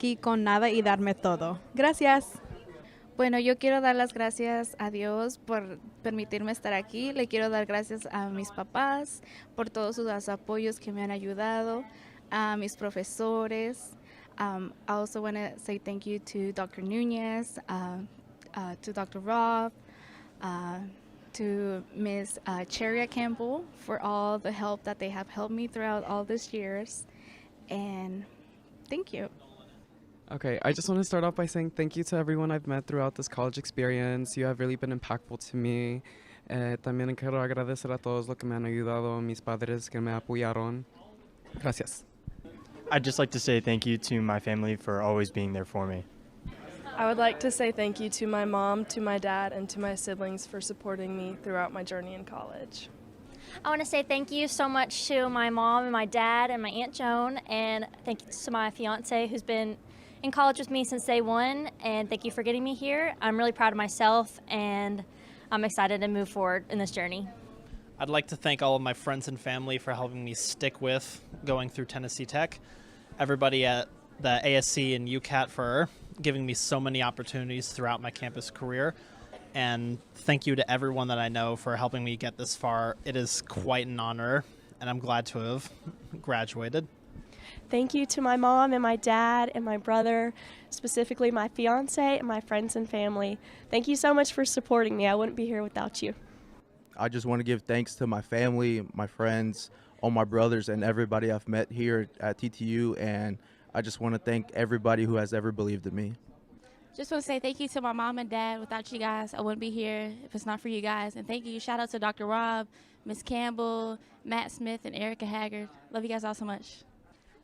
aquí con nada y darme todo. Gracias. Bueno, yo quiero dar las gracias a Dios por permitirme estar aquí. Le quiero dar gracias a mis papás por todos sus apoyos que me han ayudado, a mis profesores. I also want to say thank you to Dr. Nunez, to Dr. Rob, uh, to Ms. Cheria Campbell for all the help that they have helped me throughout all these years. And thank you. Okay, I just want to start off by saying thank you to everyone I've met throughout this college experience. You have really been impactful to me. También quiero agradecer a todos los que me han ayudado, mis padres que me apoyaron. Gracias. I'd just like to say thank you to my family for always being there for me. I would like to say thank you to my mom, to my dad, and to my siblings for supporting me throughout my journey in college. I want to say thank you so much to my mom and my dad and my Aunt Joan, and thank you to my fiance who's been in college with me since day one, and thank you for getting me here. I'm really proud of myself, and I'm excited to move forward in this journey. I'd like to thank all of my friends and family for helping me stick with going through Tennessee Tech, everybody at the ASC and UCAT for giving me so many opportunities throughout my campus career, and thank you to everyone that I know for helping me get this far. It is quite an honor, and I'm glad to have graduated. Thank you to my mom and my dad and my brother, specifically my fiance and my friends and family. Thank you so much for supporting me. I wouldn't be here without you. I just want to give thanks to my family, my friends, all my brothers, and everybody I've met here at TTU, and I just want to thank everybody who has ever believed in me. Just want to say thank you to my mom and dad. Without you guys, I wouldn't be here if it's not for you guys. And thank you. Shout out to Dr. Rob, Miss Campbell, Matt Smith, and Erica Haggard. Love you guys all so much.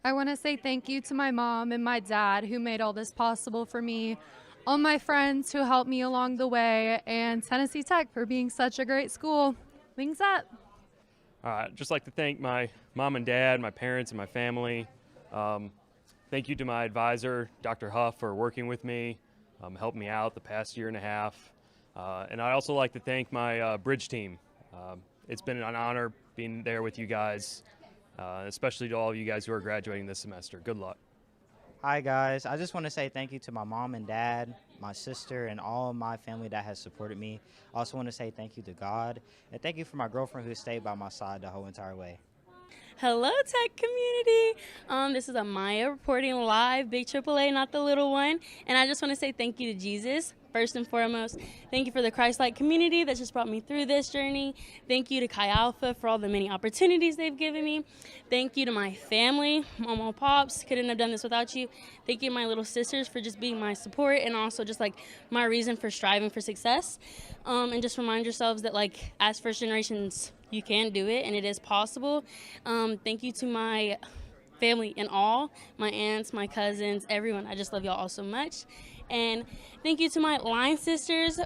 I want to say thank you to my mom and my dad who made all this possible for me, all my friends who helped me along the way, and Tennessee Tech for being such a great school. Wings up. I'd just like to thank my mom and dad, my parents, and my family. Thank you to my advisor, Dr. Huff, for working with me, helped me out the past year and a half. And I'd also like to thank my bridge team. It's been an honor being there with you guys, especially to all of you guys who are graduating this semester. Good luck. Hi guys, I just want to say thank you to my mom and dad, my sister, and all of my family that has supported me. I also want to say thank you to God, and thank you for my girlfriend who stayed by my side the whole entire way. Hello, Tech community. This is Amaya reporting live, big AAA, not the little one. And I just want to say thank you to Jesus, first and foremost. Thank you for the Christ-like community that just brought me through this journey. Thank you to Chi Alpha for all the many opportunities they've given me. Thank you to my family, Mama, Pops. Couldn't have done this without you. Thank you to my little sisters for just being my support and also just like my reason for striving for success. And just remind yourselves that like as first generations, you can do it and it is possible. Thank you to my family and all, my aunts, my cousins, everyone. I just love y'all all so much. And thank you to my line sisters.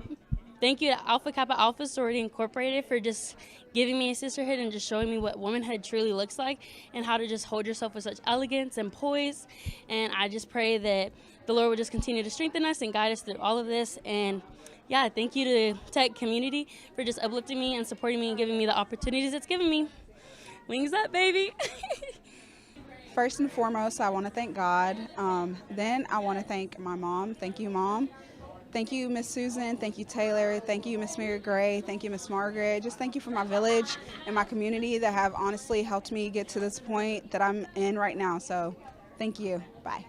Thank you to Alpha Kappa Alpha Sorority Incorporated for just giving me a sisterhood and just showing me what womanhood truly looks like and how to just hold yourself with such elegance and poise. And I just pray that the Lord will just continue to strengthen us and guide us through all of this. And yeah, thank you to the Tech community for just uplifting me and supporting me and giving me the opportunities it's given me. Wings up, baby. First and foremost, I want to thank God. Then I want to thank my mom. Thank you, Mom. Thank you, Miss Susan. Thank you, Taylor. Thank you, Miss Mary Gray. Thank you, Miss Margaret. Just thank you for my village and my community that have honestly helped me get to this point that I'm in right now. So thank you. Bye.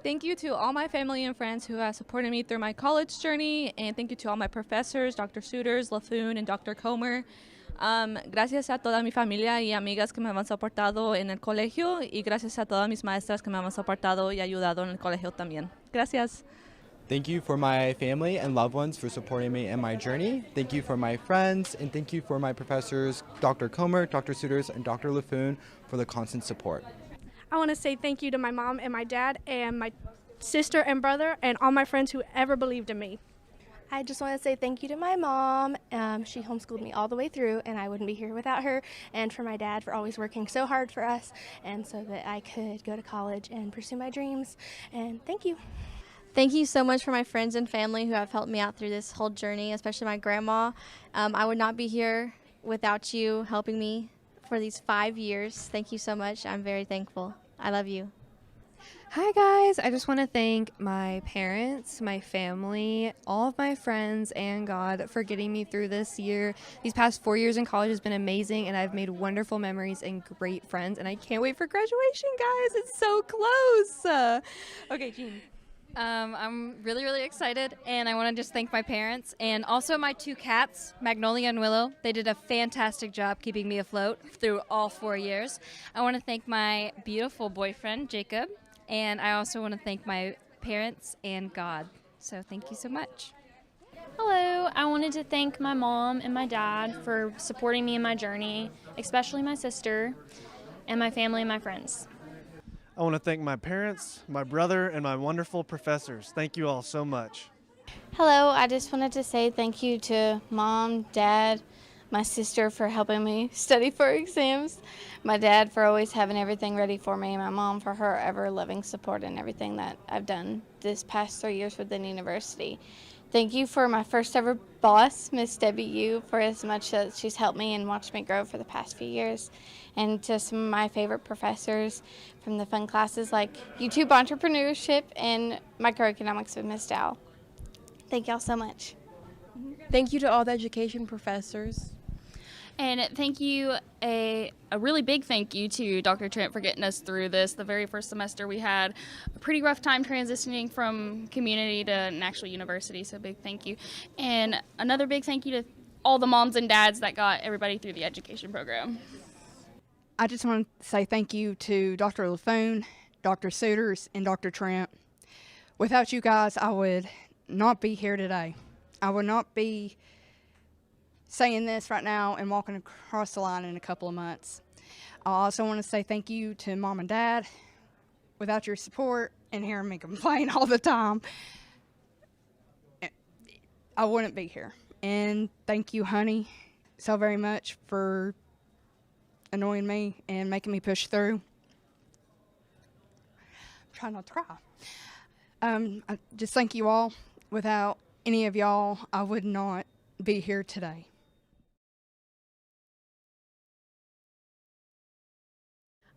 Thank you to all my family and friends who have supported me through my college journey, and thank you to all my professors, Dr. Suiters, Laffoon, and Dr. Comer. Gracias a toda mi familia y amigas que me han soportado en el colegio, y gracias a todas mis maestras que me han soportado y ayudado en el colegio también. Gracias. Thank you for my family and loved ones for supporting me in my journey. Thank you for my friends, and thank you for my professors, Dr. Comer, Dr. Suiters, and Dr. Laffoon for the constant support. I want to say thank you to my mom and my dad and my sister and brother and all my friends who ever believed in me. I just want to say thank you to my mom. She homeschooled me all the way through, and I wouldn't be here without her. And for my dad for always working so hard for us, and so that I could go to college and pursue my dreams. And thank you. Thank you so much for my friends and family who have helped me out through this whole journey, especially my grandma. I would not be here without you helping me for these 5 years. Thank you so much. I'm very thankful. I love you. Hi guys, I just want to thank my parents, my family, all of my friends, and God for getting me through this year. These past 4 years in college has been amazing, and I've made wonderful memories and great friends, and I can't wait for graduation, guys. It's so close. Okay, Jean. I'm really excited, and I want to just thank my parents and also my 2 cats, Magnolia and Willow. They did a fantastic job keeping me afloat through all 4 years. I want to thank my beautiful boyfriend, Jacob, and I also want to thank my parents and God. So thank you so much. Hello, I wanted to thank my mom and my dad for supporting me in my journey, especially my sister and my family and my friends. I want to thank my parents, my brother, and my wonderful professors. Thank you all so much. Hello, I just wanted to say thank you to Mom, Dad, my sister for helping me study for exams, my dad for always having everything ready for me, and my mom for her ever-loving support in everything that I've done this past 3 years within university. Thank you for my first ever boss, Miss Debbie Yu, for as much as she's helped me and watched me grow for the past few years. And to some of my favorite professors from the fun classes like YouTube Entrepreneurship and Microeconomics with Miss Dow. Thank y'all so much. Thank you to all the education professors. And thank you, a really big thank you to Dr. Trent for getting us through this. The very first semester we had a pretty rough time transitioning from community to an actual university, so big thank you. And another big thank you to all the moms and dads that got everybody through the education program. I just want to say thank you to Dr. LaFoon, Dr. Suiters, and Dr. Trent. Without you guys, I would not be here today. I would not be saying this right now and walking across the line in a couple of months. I also want to say thank you to Mom and Dad. Without your support and hearing me complain all the time, I wouldn't be here. And thank you, honey, so very much for annoying me and making me push through. I'm trying not to cry. I just thank you all. Without any of y'all, I would not be here today.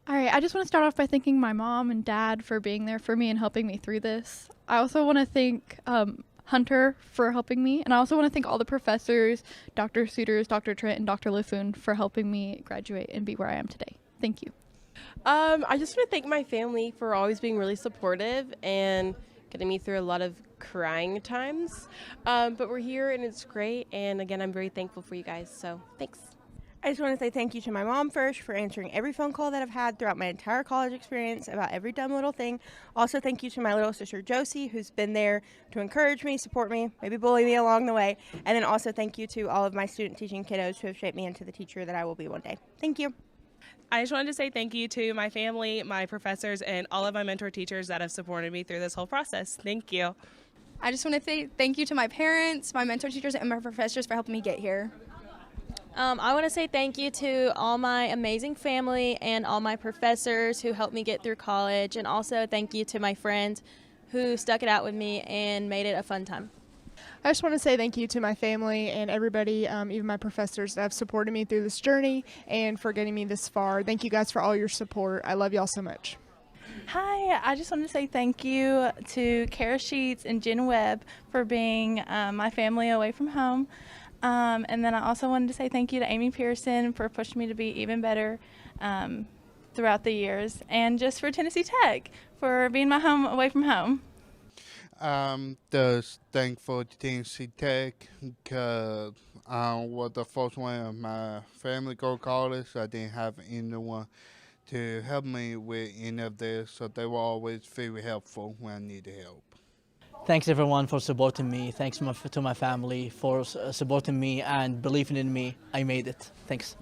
All right, I just want to start off by thanking my mom and dad for being there for me and helping me through this. I also want to thank Hunter for helping me, and I also want to thank all the professors, Dr. Suiters, Dr. Trent, and Dr. LaFoon for helping me graduate and be where I am today. Thank you. I just want to thank my family for always being really supportive and getting me through a lot of crying times. But we're here and it's great, and again, I'm very thankful for you guys, so thanks. I just want to say thank you to my mom first for answering every phone call that I've had throughout my entire college experience about every dumb little thing. Also, thank you to my little sister Josie, who's been there to encourage me, support me, maybe bully me along the way. And then also thank you to all of my student teaching kiddos who have shaped me into the teacher that I will be one day. Thank you. I just wanted to say thank you to my family, my professors, and all of my mentor teachers that have supported me through this whole process. Thank you. I just want to say thank you to my parents, my mentor teachers, and my professors for helping me get here. I want to say thank you to all my amazing family and all my professors who helped me get through college, and also thank you to my friends who stuck it out with me and made it a fun time. I just want to say thank you to my family and everybody, even my professors that have supported me through this journey and for getting me this far. Thank you guys for all your support. I love y'all so much. Hi, I just want to say thank you to Kara Sheets and Jen Webb for being my family away from home. And then I also wanted to say thank you to Amy Pearson for pushing me to be even better throughout the years, and just for Tennessee Tech for being my home away from home. I'm just thankful to Tennessee Tech because I was the first one of my family go to college. I didn't have anyone to help me with any of this, so they were always very helpful when I needed help. Thanks everyone for supporting me. Thanks to my family for supporting me and believing in me. I made it. Thanks.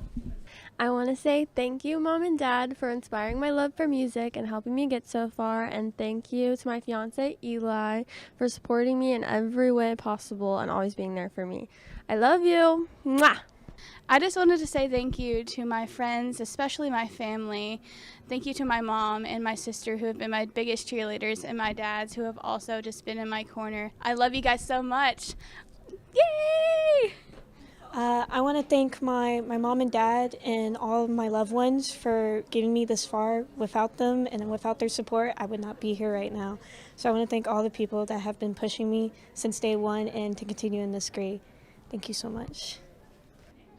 I want to say thank you, Mom and Dad, for inspiring my love for music and helping me get so far. And thank you to my fiance, Eli, for supporting me in every way possible and always being there for me. I love you. Mwah! I just wanted to say thank you to my friends, especially my family. Thank you to my mom and my sister who have been my biggest cheerleaders, and my dads who have also just been in my corner. I love you guys so much. Yay! I want to thank my mom and dad and all of my loved ones for getting me this far. Without them and without their support, I would not be here right now. So I want to thank all the people that have been pushing me since day one and to continue in this grade. Thank you so much.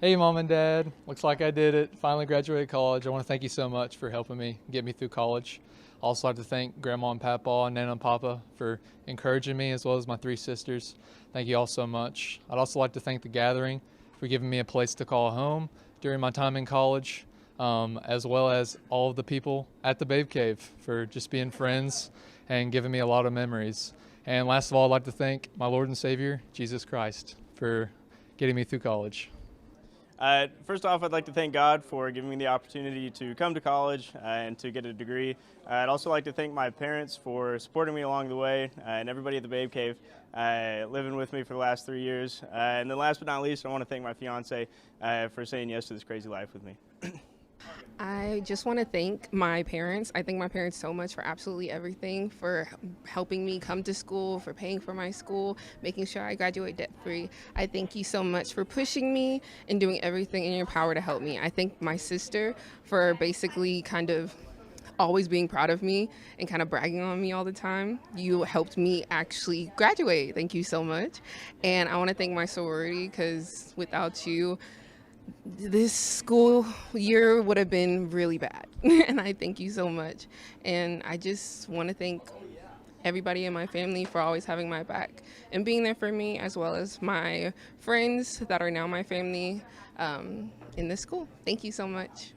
Hey, Mom and Dad. Looks like I did it. Finally graduated college. I want to thank you so much for helping me get me through college. I also like to thank Grandma and Papa and Nana and Papa for encouraging me, as well as my 3 sisters. Thank you all so much. I'd also like to thank the Gathering for giving me a place to call home during my time in college, as well as all of the people at the Babe Cave for just being friends and giving me a lot of memories. And last of all, I'd like to thank my Lord and Savior, Jesus Christ, for getting me through college. First off, I'd like to thank God for giving me the opportunity to come to college and to get a degree. I'd also like to thank my parents for supporting me along the way and everybody at the Babe Cave living with me for the last 3 years. And then last but not least, I want to thank my fiance for saying yes to this crazy life with me. I just want to thank my parents. I thank my parents so much for absolutely everything, for helping me come to school, for paying for my school, making sure I graduate debt-free. I thank you so much for pushing me and doing everything in your power to help me. I thank my sister for basically kind of always being proud of me and kind of bragging on me all the time. You helped me actually graduate. Thank you so much. And I want to thank my sorority, because without you, this school year would have been really bad. And I thank you so much. And I just want to thank everybody in my family for always having my back and being there for me, as well as my friends that are now my family in this school. Thank you so much.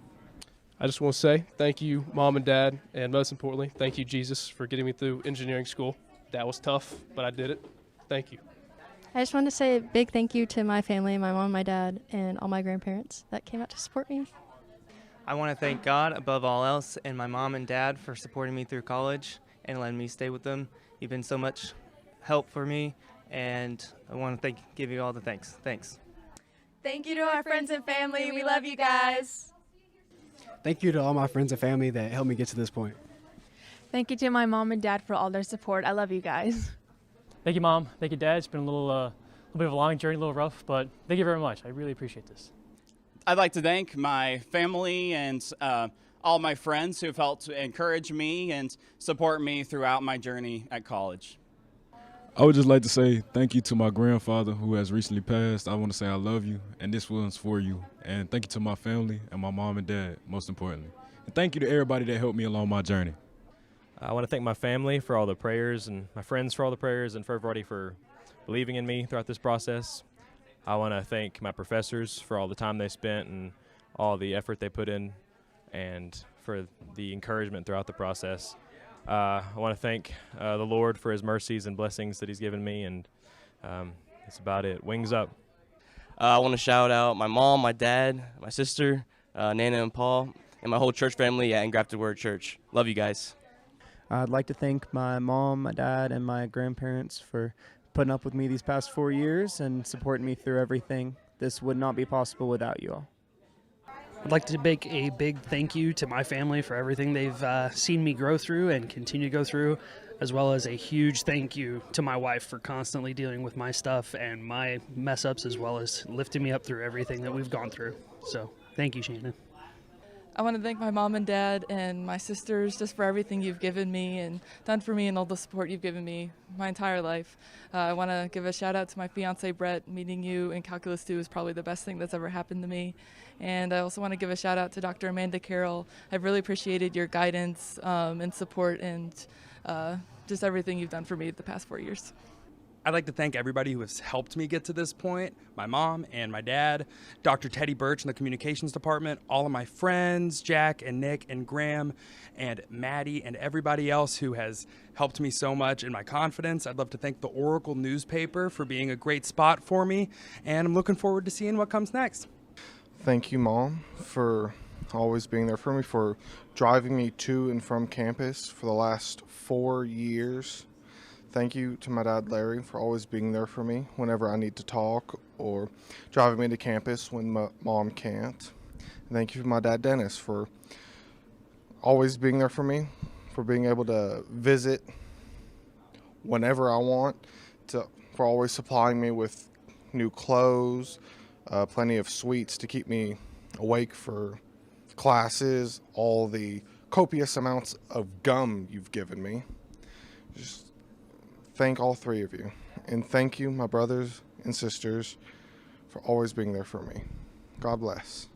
I just want to say thank you, Mom and Dad, and most importantly, thank you, Jesus, for getting me through engineering school. That was tough, but I did it. Thank you. I just wanted to say a big thank you to my family, my mom, my dad, and all my grandparents that came out to support me. I want to thank God above all else and my mom and dad for supporting me through college and letting me stay with them. You've been so much help for me, and I want to give you all the thanks. Thanks. Thank you to our friends and family. We love you guys. Thank you to all my friends and family that helped me get to this point. Thank you to my mom and dad for all their support. I love you guys. Thank you, Mom. Thank you, Dad. It's been a little bit of a long journey, a little rough, but thank you very much. I really appreciate this. I'd like to thank my family and all my friends who have helped encourage me and support me throughout my journey at college. I would just like to say thank you to my grandfather who has recently passed. I want to say I love you, and this one's for you. And thank you to my family and my mom and dad, most importantly. And thank you to everybody that helped me along my journey. I want to thank my family for all the prayers and my friends for all the prayers and for everybody for believing in me throughout this process. I want to thank my professors for all the time they spent and all the effort they put in and for the encouragement throughout the process. I want to thank the Lord for his mercies and blessings that he's given me, and that's about it. Wings up. I want to shout out my mom, my dad, my sister, Nana and Paul, and my whole church family at Engrafted Word Church. Love you guys. I'd like to thank my mom, my dad, and my grandparents for putting up with me these past 4 years and supporting me through everything. This would not be possible without you all. I'd like to make a big thank you to my family for everything they've seen me grow through and continue to go through, as well as a huge thank you to my wife for constantly dealing with my stuff and my mess-ups, as well as lifting me up through everything that we've gone through. So thank you, Shannon. I want to thank my mom and dad and my sisters just for everything you've given me and done for me and all the support you've given me my entire life. I want to give a shout out to my fiance Brett. Meeting you in Calculus 2 is probably the best thing that's ever happened to me. And I also want to give a shout out to Dr. Amanda Carroll. I've really appreciated your guidance and support and just everything you've done for me the past 4 years. I'd like to thank everybody who has helped me get to this point, my mom and my dad, Dr. Teddy Birch in the communications department, all of my friends, Jack and Nick and Graham and Maddie and everybody else who has helped me so much in my confidence. I'd love to thank the Oracle newspaper for being a great spot for me, and I'm looking forward to seeing what comes next. Thank you, Mom, for always being there for me, for driving me to and from campus for the last 4 years. Thank you to my dad, Larry, for always being there for me whenever I need to talk or driving me to campus when my mom can't. And thank you to my dad, Dennis, for always being there for me, for being able to visit whenever I want, for always supplying me with new clothes, plenty of sweets to keep me awake for classes, all the copious amounts of gum you've given me. Just thank all three of you. And thank you, my brothers and sisters, for always being there for me. God bless.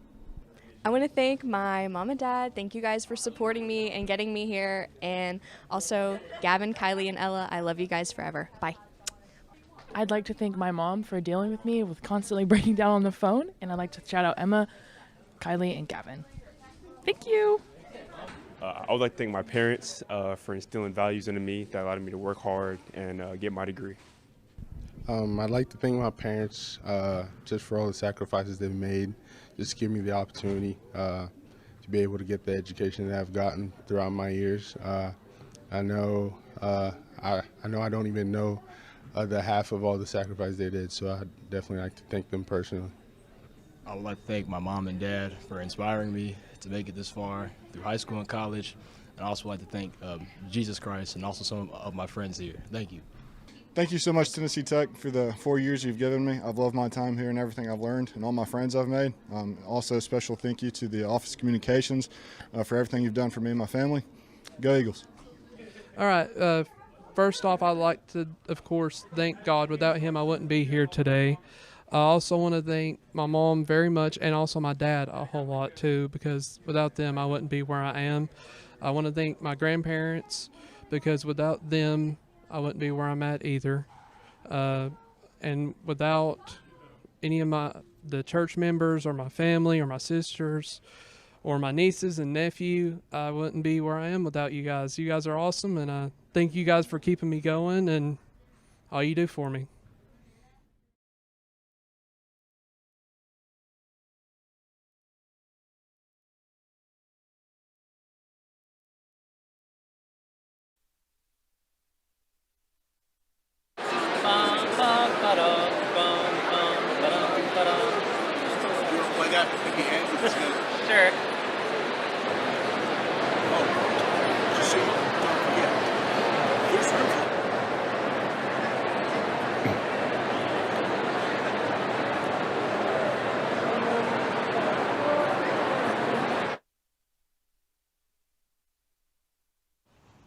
I want to thank my mom and dad. Thank you guys for supporting me and getting me here. And also Gavin, Kylie, and Ella, I love you guys forever. Bye. I'd like to thank my mom for dealing with me with constantly breaking down on the phone. And I'd like to shout out Emma, Kylie, and Gavin. Thank you. I would like to thank my parents for instilling values into me that allowed me to work hard and get my degree. I'd like to thank my parents just for all the sacrifices they've made, just to give me the opportunity to be able to get the education that I've gotten throughout my years. I know I don't even know the half of all the sacrifice they did, so I'd definitely like to thank them personally. I would like to thank my mom and dad for inspiring me to make it this far through high school and college. And I also like to thank Jesus Christ and also some of my friends here. Thank you. Thank you so much, Tennessee Tech, for the 4 years you've given me. I've loved my time here and everything I've learned and all my friends I've made. Also, a special thank you to the Office of Communications for everything you've done for me and my family. Go Eagles. All right. First off, I'd like to, of course, thank God. Without him, I wouldn't be here today. I also want to thank my mom very much and also my dad a whole lot, too, because without them, I wouldn't be where I am. I want to thank my grandparents because without them, I wouldn't be where I'm at either. And without any of the church members or my family or my sisters or my nieces and nephew, I wouldn't be where I am without you guys. You guys are awesome, and I thank you guys for keeping me going and all you do for me. Sure.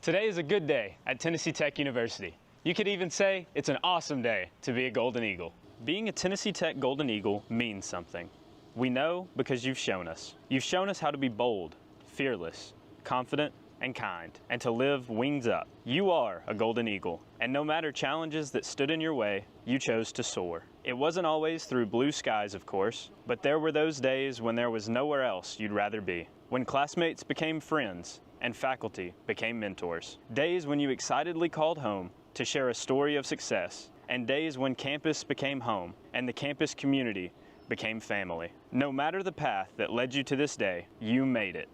Today is a good day at Tennessee Tech University. You could even say it's an awesome day to be a Golden Eagle. Being a Tennessee Tech Golden Eagle means something. We know because you've shown us. You've shown us how to be bold, fearless, confident, and kind, and to live wings up. You are a Golden Eagle, and no matter challenges that stood in your way, you chose to soar. It wasn't always through blue skies, of course, but there were those days when there was nowhere else you'd rather be. When classmates became friends, and faculty became mentors. Days when you excitedly called home to share a story of success, and days when campus became home and the campus community became family. No matter the path that led you to this day, you made it.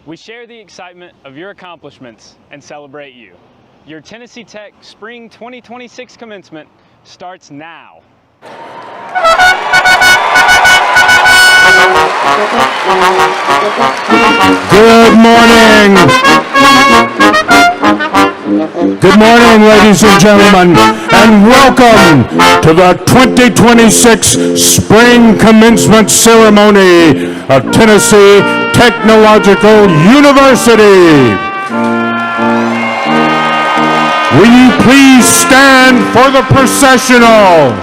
We share the excitement of your accomplishments and celebrate you. Your Tennessee Tech Spring 2026 commencement starts now. Good morning. Good morning, ladies and gentlemen, and welcome to the 2026 Spring Commencement Ceremony of Tennessee Technological University. Will you please stand for the processional?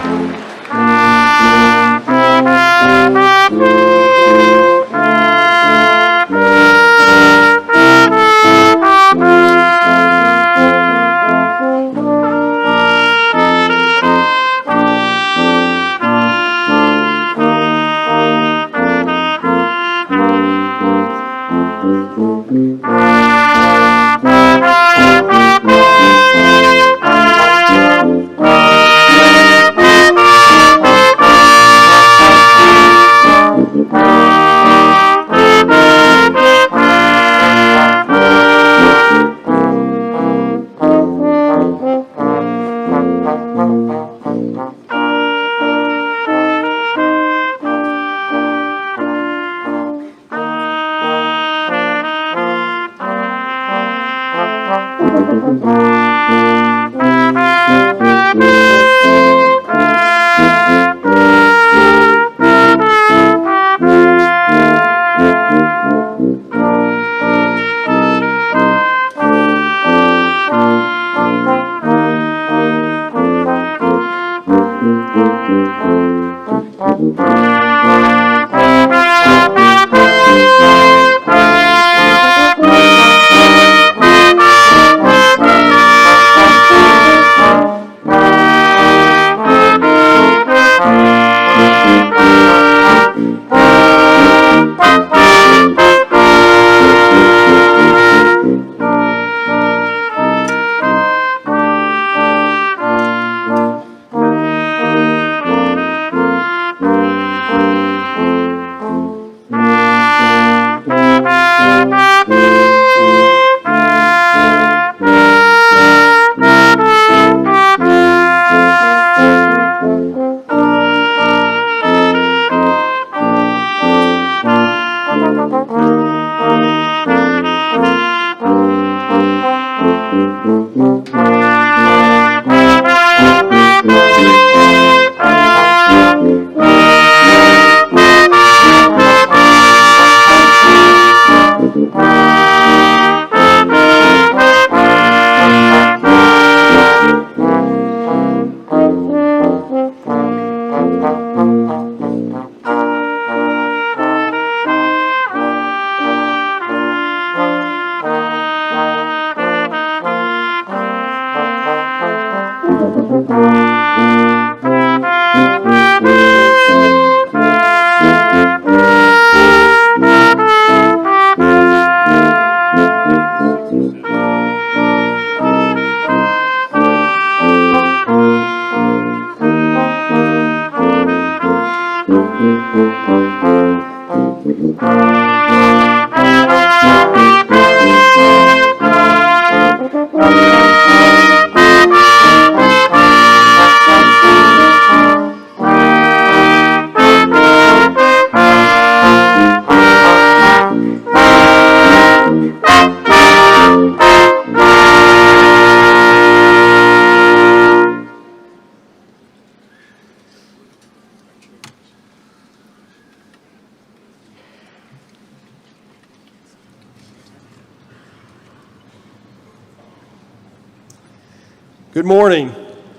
Good morning.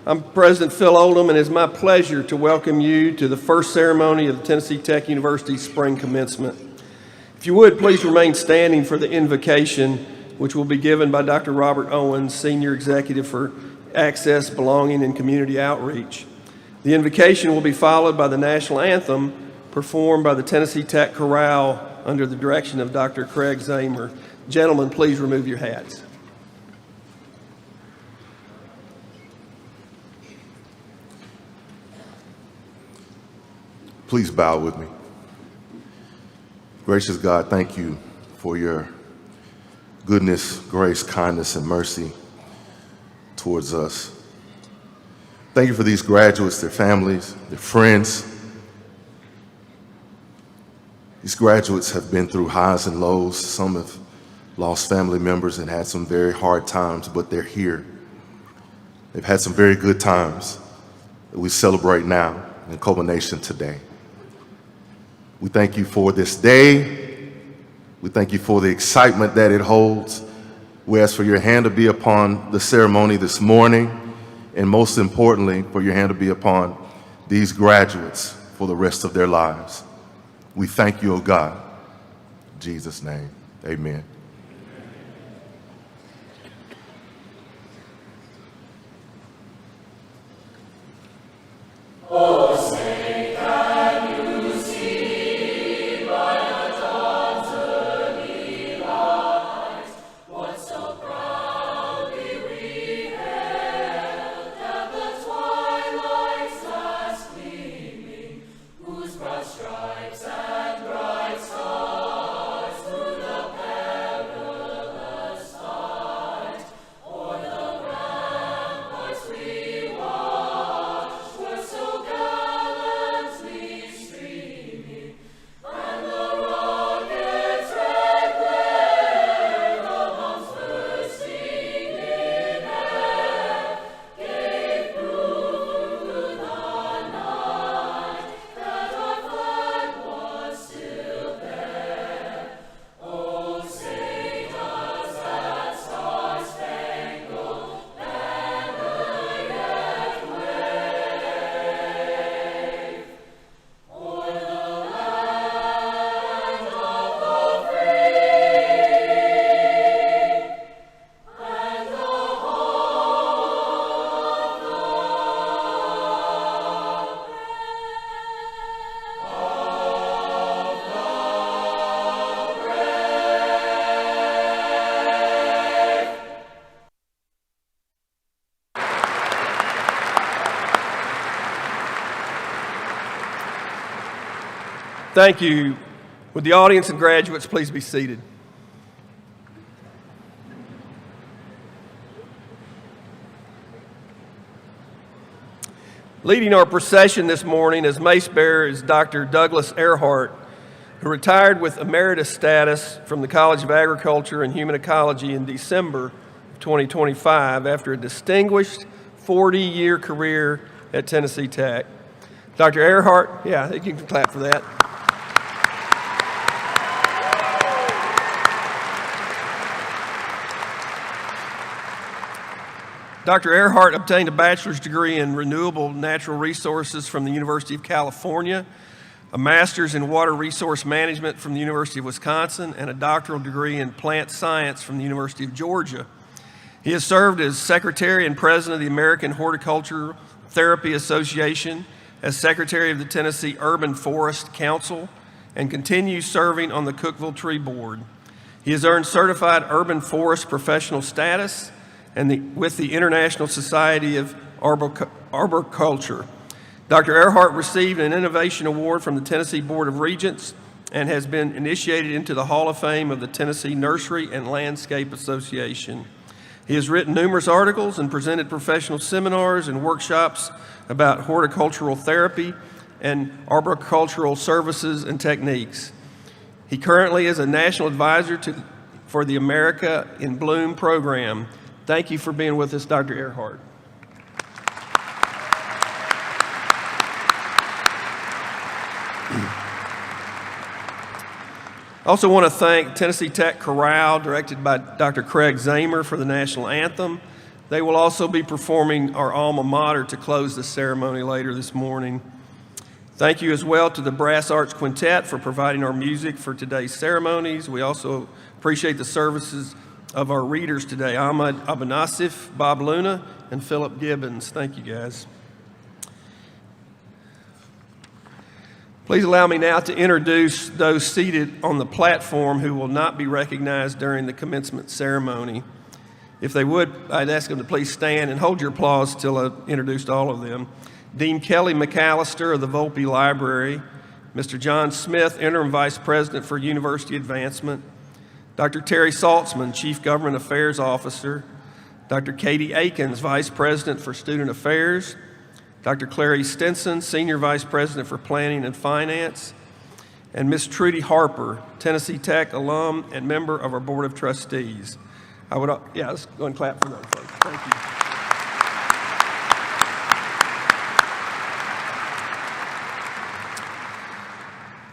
I'm President Phil Oldham, and it's my pleasure to welcome you to the first ceremony of the Tennessee Tech University Spring Commencement. If you would, please remain standing for the invocation, which will be given by Dr. Robert Owens, Senior Executive for Access, Belonging, and Community Outreach. The invocation will be followed by the national anthem performed by the Tennessee Tech Chorale under the direction of Dr. Craig Zamer. Gentlemen, please remove your hats. Please bow with me. Gracious God, thank you for your goodness, grace, kindness, and mercy towards us. Thank you for these graduates, their families, their friends. These graduates have been through highs and lows. Some have lost family members and had some very hard times, but they're here. They've had some very good times that we celebrate now in culmination today. We thank you for this day. We thank you for the excitement that it holds. We ask for your hand to be upon the ceremony this morning, and most importantly, for your hand to be upon these graduates for the rest of their lives. We thank you, O God. In Jesus' name, amen. Oh, say, can you see by the dawn's early light what so proudly we hailed at the twilight's last gleaming, whose broad stripes and bright stars through the perilous fight o'er the ramparts we watched were so gallantly streaming, and the rocket's red glare, the bombs bursting in air, gave proof through the night that our flag was still there. Oh, say does that star-spangled banner yet wave o'er the land of the free and the Thank you. Would the audience and graduates please be seated? Leading our procession this morning as mace bearer is Dr. Douglas Earhart, who retired with emeritus status from the College of Agriculture and Human Ecology in December of 2025 after a distinguished 40-year career at Tennessee Tech. Dr. Earhart, yeah, you can clap for that. Dr. Earhart obtained a bachelor's degree in renewable natural resources from the University of California, a master's in water resource management from the University of Wisconsin, and a doctoral degree in plant science from the University of Georgia. He has served as secretary and president of the American Horticultural Therapy Association, as secretary of the Tennessee Urban Forest Council, and continues serving on the Cookeville Tree Board. He has earned certified urban forest professional status with the International Society of Arboriculture. Dr. Earhart received an Innovation Award from the Tennessee Board of Regents and has been initiated into the Hall of Fame of the Tennessee Nursery and Landscape Association. He has written numerous articles and presented professional seminars and workshops about horticultural therapy and arboricultural services and techniques. He currently is a national advisor for the America in Bloom program. Thank you for being with us, Dr. Earhart. I also want to thank Tennessee Tech Chorale, directed by Dr. Craig Zamer, for the national anthem. They will also be performing our alma mater to close the ceremony later this morning. Thank you as well to the Brass Arts Quintet for providing our music for today's ceremonies. We also appreciate the services of our readers today, Ahmad Abanasif, Bob Luna, and Philip Gibbons. Thank you, guys. Please allow me now to introduce those seated on the platform who will not be recognized during the commencement ceremony. If they would, I'd ask them to please stand and hold your applause till I've introduced all of them. Dean Kelly McAllister of the Volpe Library, Mr. John Smith, Interim Vice President for University Advancement, Dr. Terry Saltzman, Chief Government Affairs Officer, Dr. Katie Akins, Vice President for Student Affairs, Dr. Clary Stinson, Senior Vice President for Planning and Finance, and Ms. Trudy Harper, Tennessee Tech alum and member of our Board of Trustees. Let's go and clap for them folks. Thank you.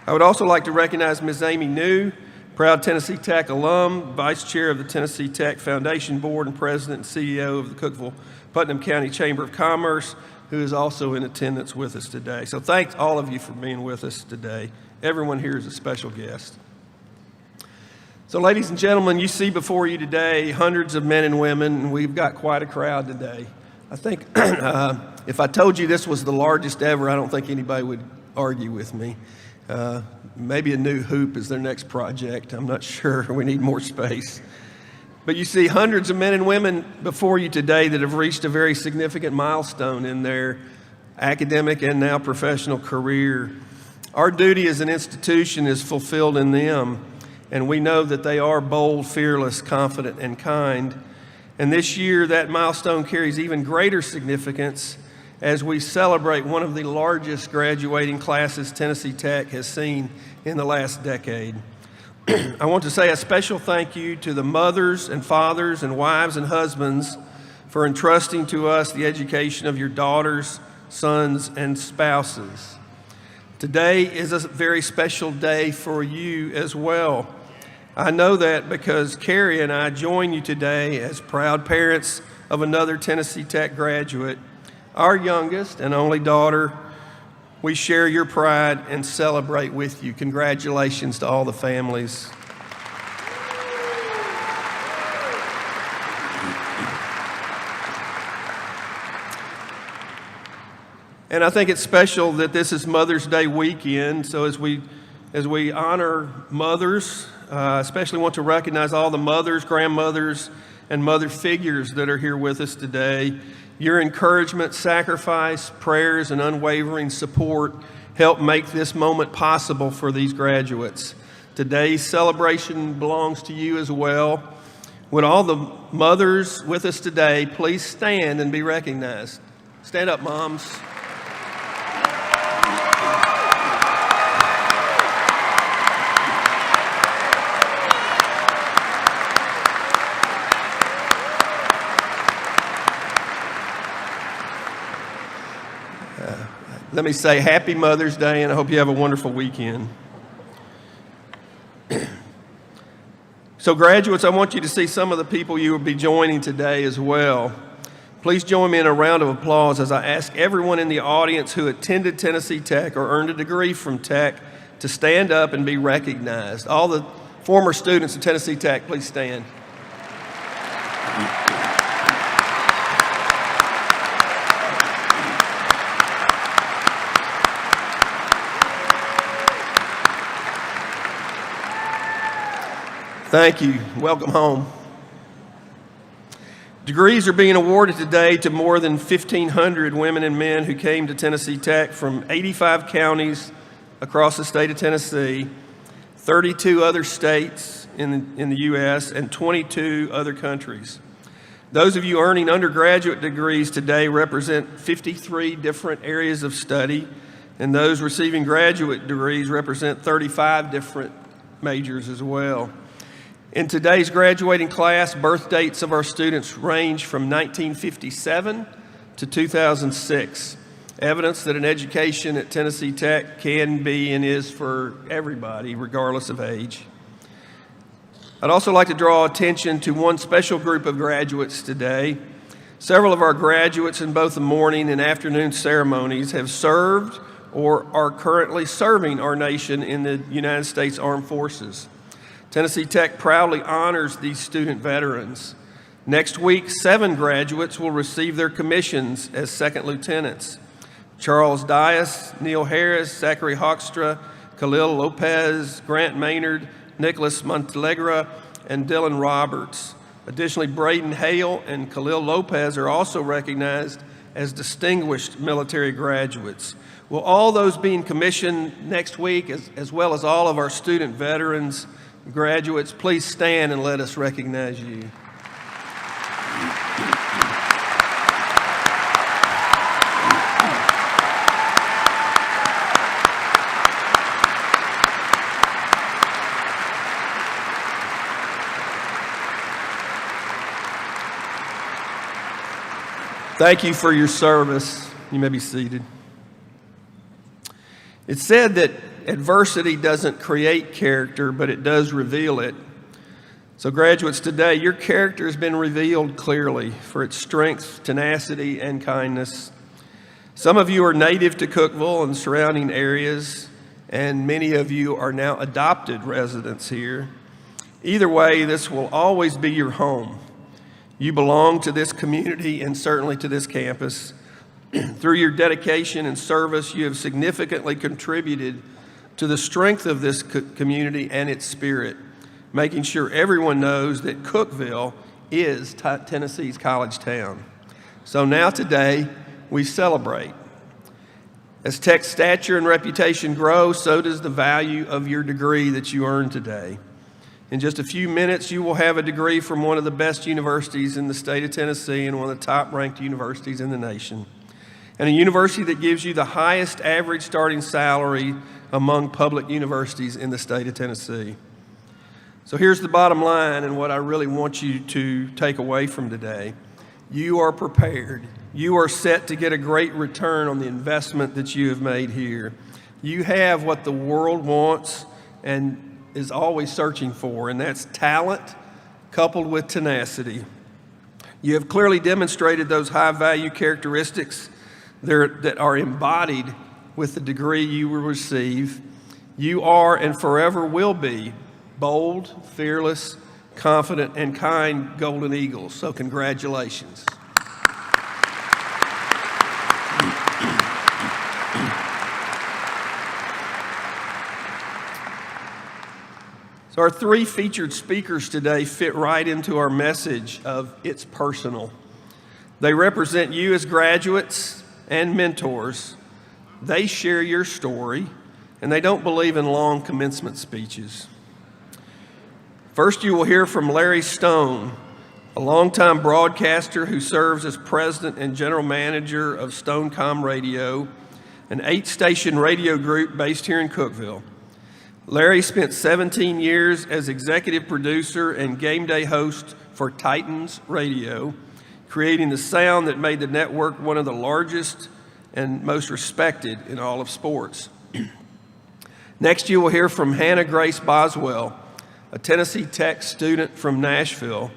I would also like to recognize Ms. Amy New, proud Tennessee Tech alum, Vice Chair of the Tennessee Tech Foundation Board, and President and CEO of the Cookeville-Putnam County Chamber of Commerce, who is also in attendance with us today. So thanks all of you for being with us today. Everyone here is a special guest. So ladies and gentlemen, you see before you today hundreds of men and women, and we've got quite a crowd today. I think if I told you this was the largest ever, I don't think anybody would argue with me. Maybe a new hoop is their next project. I'm not sure. We need more space. But you see hundreds of men and women before you today that have reached a very significant milestone in their academic and now professional career. Our duty as an institution is fulfilled in them, and we know that they are bold, fearless, confident, and kind. And this year, that milestone carries even greater significance as we celebrate one of the largest graduating classes Tennessee Tech has seen in the last decade. I want to say a special thank you to the mothers and fathers and wives and husbands for entrusting to us the education of your daughters, sons, and spouses. Today is a very special day for you as well. I know that because Carrie and I join you today as proud parents of another Tennessee Tech graduate, our youngest and only daughter. We share your pride and celebrate with you. Congratulations to all the families. And I think it's special that this is Mother's Day weekend. So as we honor mothers, especially want to recognize all the mothers, grandmothers, and mother figures that are here with us today. Your encouragement, sacrifice, prayers, and unwavering support help make this moment possible for these graduates. Today's celebration belongs to you as well. Would all the mothers with us today please stand and be recognized? Stand up, moms. Let me say happy Mother's Day, and I hope you have a wonderful weekend. So graduates, I want you to see some of the people you will be joining today as well. Please join me in a round of applause as I ask everyone in the audience who attended Tennessee Tech or earned a degree from Tech to stand up and be recognized. All the former students of Tennessee Tech, please stand. Thank you. Welcome home. Degrees are being awarded today to more than 1,500 women and men who came to Tennessee Tech from 85 counties across the state of Tennessee, 32 other states in the U.S., and 22 other countries. Those of you earning undergraduate degrees today represent 53 different areas of study, and those receiving graduate degrees represent 35 different majors as well. In today's graduating class, birth dates of our students range from 1957 to 2006, evidence that an education at Tennessee Tech can be and is for everybody, regardless of age. I'd also like to draw attention to one special group of graduates today. Several of our graduates in both the morning and afternoon ceremonies have served or are currently serving our nation in the United States Armed Forces. Tennessee Tech proudly honors these student veterans. Next week, 7 graduates will receive their commissions as second lieutenants. Charles Dias, Neil Harris, Zachary Hoekstra, Khalil Lopez, Grant Maynard, Nicholas Montalegre, and Dylan Roberts. Additionally, Braden Hale and Khalil Lopez are also recognized as distinguished military graduates. Will all those being commissioned next week, as well as all of our student veterans, graduates, please stand and let us recognize you. Thank you for your service. You may be seated. It's said that adversity doesn't create character, but it does reveal it. So graduates, today, your character has been revealed clearly for its strength, tenacity, and kindness. Some of you are native to Cookeville and surrounding areas, and many of you are now adopted residents here. Either way, this will always be your home. You belong to this community and certainly to this campus. Through your dedication and service, you have significantly contributed to the strength of this community and its spirit, making sure everyone knows that Cookeville is Tennessee's college town. So now today, we celebrate. As Tech's stature and reputation grow, so does the value of your degree that you earn today. In just a few minutes, you will have a degree from one of the best universities in the state of Tennessee and one of the top-ranked universities in the nation, and a university that gives you the highest average starting salary among public universities in the state of Tennessee. So here's the bottom line and what I really want you to take away from today. You are prepared. You are set to get a great return on the investment that you have made here. You have what the world wants and is always searching for, and that's talent coupled with tenacity. You have clearly demonstrated those high-value characteristics that are embodied with the degree you will receive. You are and forever will be bold, fearless, confident, and kind Golden Eagles, so congratulations. So our 3 featured speakers today fit right into our message of it's personal. They represent you as graduates and mentors. They share your story, and they don't believe in long commencement speeches. First, you will hear from Larry Stone, a longtime broadcaster who serves as president and general manager of Stonecom Radio, an 8-station radio group based here in Cookeville. Larry spent 17 years as executive producer and game day host for Titans Radio, creating the sound that made the network one of the largest and most respected in all of sports. Next, you will hear from Hannah Grace Boswell, a Tennessee Tech student from Nashville.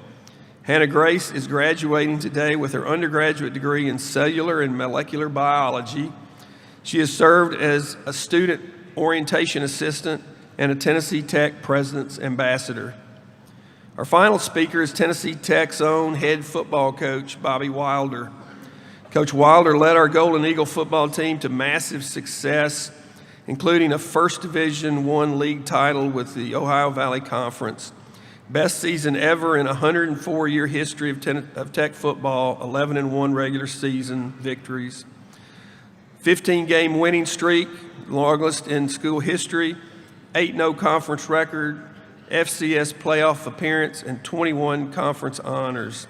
Hannah Grace is graduating today with her undergraduate degree in cellular and molecular biology. She has served as a student orientation assistant and a Tennessee Tech President's Ambassador. Our final speaker is Tennessee Tech's own head football coach, Bobby Wilder. Coach Wilder led our Golden Eagle football team to massive success, including a First Division I league title with the Ohio Valley Conference. Best season ever in a 104-year history of Tech football, 11-1 regular season victories. 15-game winning streak, longest in school history, 8-0 conference record, FCS playoff appearance, and 21 conference honors.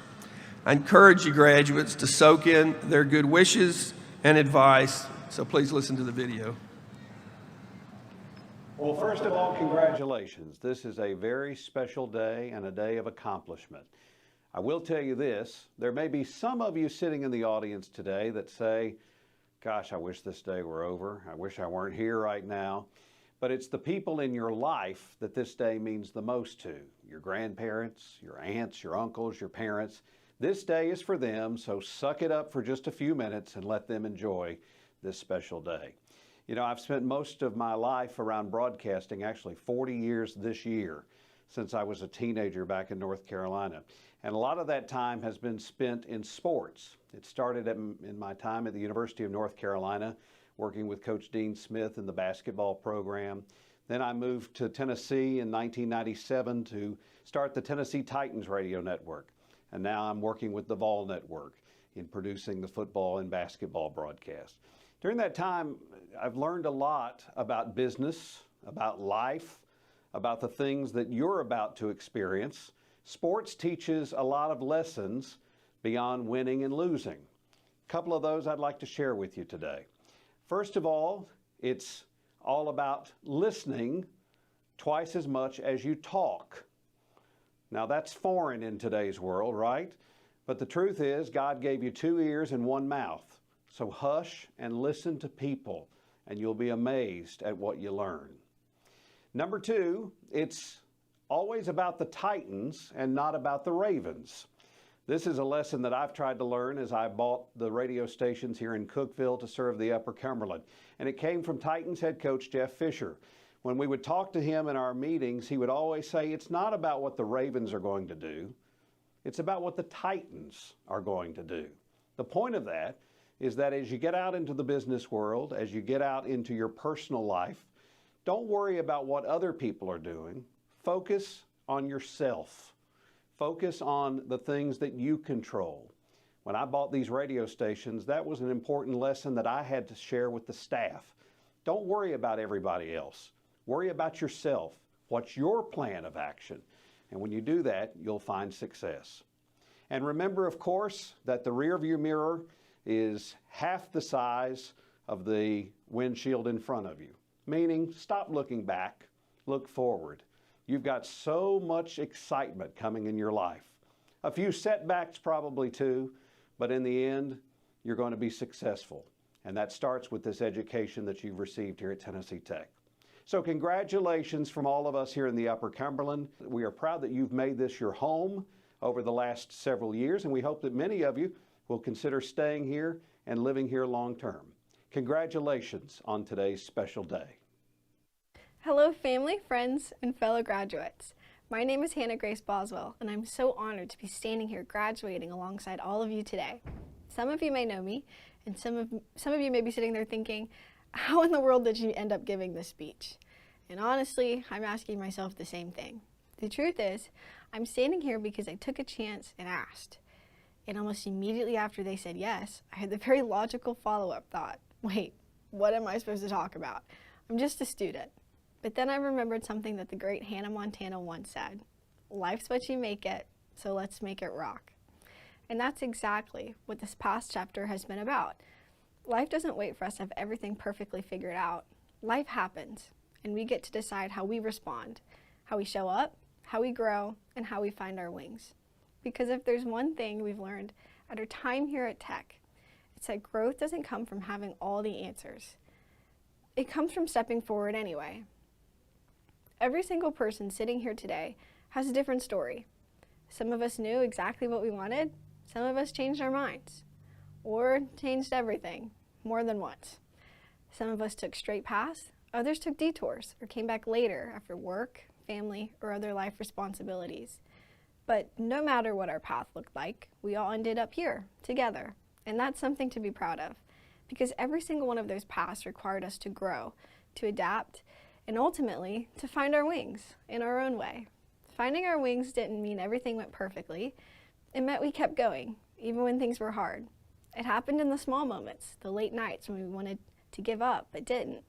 I encourage you graduates to soak in their good wishes and advice, so please listen to the video. Well, first of all, congratulations. This is a very special day and a day of accomplishment. I will tell you this, there may be some of you sitting in the audience today that say, gosh, I wish this day were over. I wish I weren't here right now. But it's the people in your life that this day means the most to. Your grandparents, your aunts, your uncles, your parents. This day is for them, so suck it up for just a few minutes and let them enjoy this special day. You know, I've spent most of my life around broadcasting, actually 40 years this year, since I was a teenager back in North Carolina. And a lot of that time has been spent in sports. It started in my time at the University of North Carolina, working with Coach Dean Smith in the basketball program. Then I moved to Tennessee in 1997 to start the Tennessee Titans radio network. And now I'm working with the Vol Network in producing the football and basketball broadcast. During that time, I've learned a lot about business, about life, about the things that you're about to experience. Sports teaches a lot of lessons beyond winning and losing. A couple of those I'd like to share with you today. First of all, it's all about listening twice as much as you talk. Now that's foreign in today's world, right? But the truth is, God gave you 2 ears and 1 mouth. So hush and listen to people, and you'll be amazed at what you learn. Number 2, it's always about the Titans and not about the Ravens. This is a lesson that I've tried to learn as I bought the radio stations here in Cookeville to serve the Upper Cumberland. And it came from Titans head coach Jeff Fisher. When we would talk to him in our meetings, he would always say, it's not about what the Ravens are going to do. It's about what the Titans are going to do. The point of that is that as you get out into the business world, as you get out into your personal life, don't worry about what other people are doing. Focus on yourself. Focus on the things that you control. When I bought these radio stations, that was an important lesson that I had to share with the staff. Don't worry about everybody else. Worry about yourself. What's your plan of action? And when you do that, you'll find success. And remember, of course, that the rearview mirror is half the size of the windshield in front of you. Meaning, stop looking back, look forward. You've got so much excitement coming in your life. A few setbacks probably too, but in the end, you're going to be successful. And that starts with this education that you've received here at Tennessee Tech. So congratulations from all of us here in the Upper Cumberland. We are proud that you've made this your home over the last several years, and we hope that many of you will consider staying here and living here long term. Congratulations on today's special day. Hello family, friends, and fellow graduates. My name is Hannah Grace Boswell, and I'm so honored to be standing here graduating alongside all of you today. Some of you may know me, and some of you may be sitting there thinking, how in the world did you end up giving this speech? And honestly, I'm asking myself the same thing. The truth is, I'm standing here because I took a chance and asked. And almost immediately after they said yes, I had the very logical follow-up thought, wait, what am I supposed to talk about? I'm just a student. But then I remembered something that the great Hannah Montana once said, life's what you make it, so let's make it rock. And that's exactly what this past chapter has been about. Life doesn't wait for us to have everything perfectly figured out. Life happens, and we get to decide how we respond, how we show up, how we grow, and how we find our wings. Because if there's one thing we've learned at our time here at Tech, it's that growth doesn't come from having all the answers. It comes from stepping forward anyway. Every single person sitting here today has a different story. Some of us knew exactly what we wanted. Some of us changed our minds, or changed everything more than once. Some of us took straight paths, others took detours, or came back later after work, family, or other life responsibilities. But no matter what our path looked like, we all ended up here, together. And that's something to be proud of, because every single one of those paths required us to grow, to adapt, and ultimately to find our wings in our own way. Finding our wings didn't mean everything went perfectly. It meant we kept going, even when things were hard. It happened in the small moments, the late nights when we wanted to give up but didn't,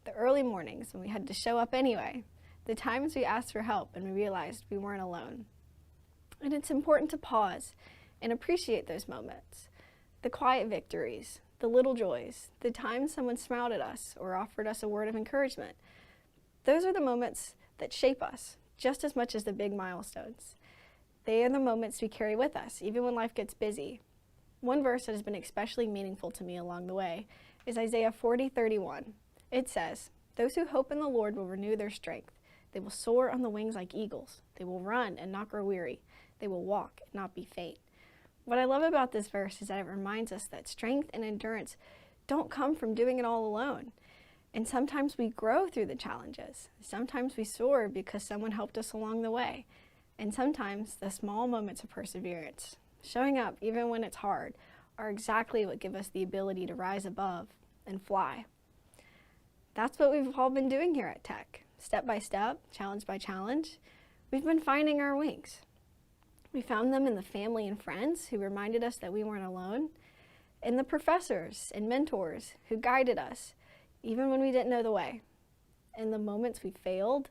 the early mornings when we had to show up anyway, the times we asked for help and we realized we weren't alone. And it's important to pause and appreciate those moments, the quiet victories, the little joys, the times someone smiled at us or offered us a word of encouragement. Those are the moments that shape us just as much as the big milestones. They are the moments we carry with us, even when life gets busy. One verse that has been especially meaningful to me along the way is Isaiah 40:31. It says, "Those who hope in the Lord will renew their strength. They will soar on the wings like eagles. They will run and not grow weary. They will walk and not be faint." What I love about this verse is that it reminds us that strength and endurance don't come from doing it all alone. And sometimes we grow through the challenges. Sometimes we soar because someone helped us along the way. And sometimes the small moments of perseverance, showing up even when it's hard, are exactly what give us the ability to rise above and fly. That's what we've all been doing here at Tech. Step by step, challenge by challenge, we've been finding our wings. We found them in the family and friends who reminded us that we weren't alone, in the professors and mentors who guided us, even when we didn't know the way, in the moments we failed,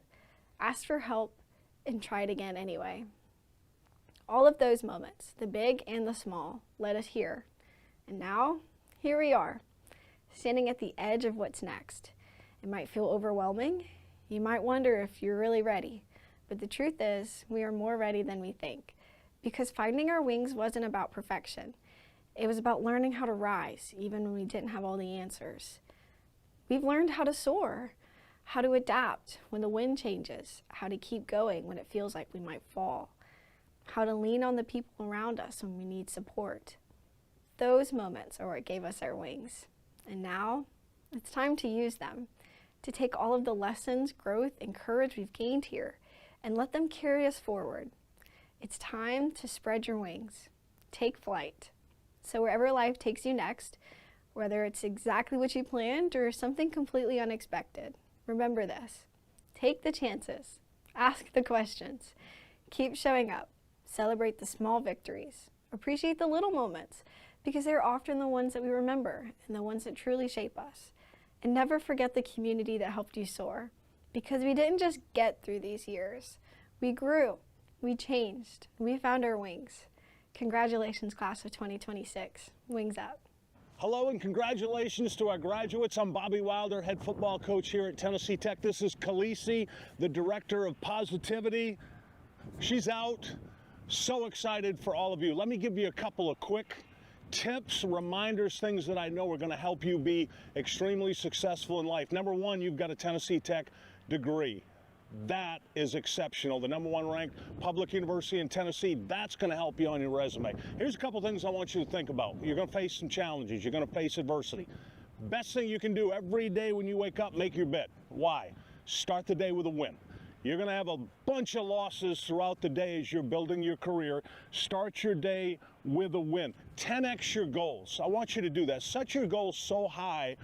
asked for help, and tried again anyway. All of those moments, the big and the small, led us here. And now, here we are, standing at the edge of what's next. It might feel overwhelming. You might wonder if you're really ready. But the truth is, we are more ready than we think. Because finding our wings wasn't about perfection. It was about learning how to rise, even when we didn't have all the answers. We've learned how to soar, how to adapt when the wind changes, how to keep going when it feels like we might fall, how to lean on the people around us when we need support. Those moments are what gave us our wings. And now, it's time to use them, to take all of the lessons, growth, and courage we've gained here and let them carry us forward. It's time to spread your wings, take flight. So wherever life takes you next, whether it's exactly what you planned or something completely unexpected, remember this: take the chances, ask the questions, keep showing up, celebrate the small victories, appreciate the little moments, because they're often the ones that we remember and the ones that truly shape us. And never forget the community that helped you soar, because we didn't just get through these years. We grew, we changed, we found our wings. Congratulations, class of 2026. Wings up. Hello and congratulations to our graduates. I'm Bobby Wilder, head football coach here at Tennessee Tech. This is Khaleesi, the director of positivity. She's out. So excited for all of you. Let me give you a couple of quick tips, reminders, things that I know are going to help you be extremely successful in life. Number one, you've got a Tennessee Tech degree. That is exceptional. The #1 ranked public university in Tennessee, that's going to help you on your resume. Here's a couple things I want you to think about. You're going to face some challenges. You're going to face adversity. Best thing you can do every day when you wake up, make your bed. Why? Start the day with a win. You're going to have a bunch of losses throughout the day as you're building your career. Start your day with a win. 10x your goals. I want you to do that. Set your goals so high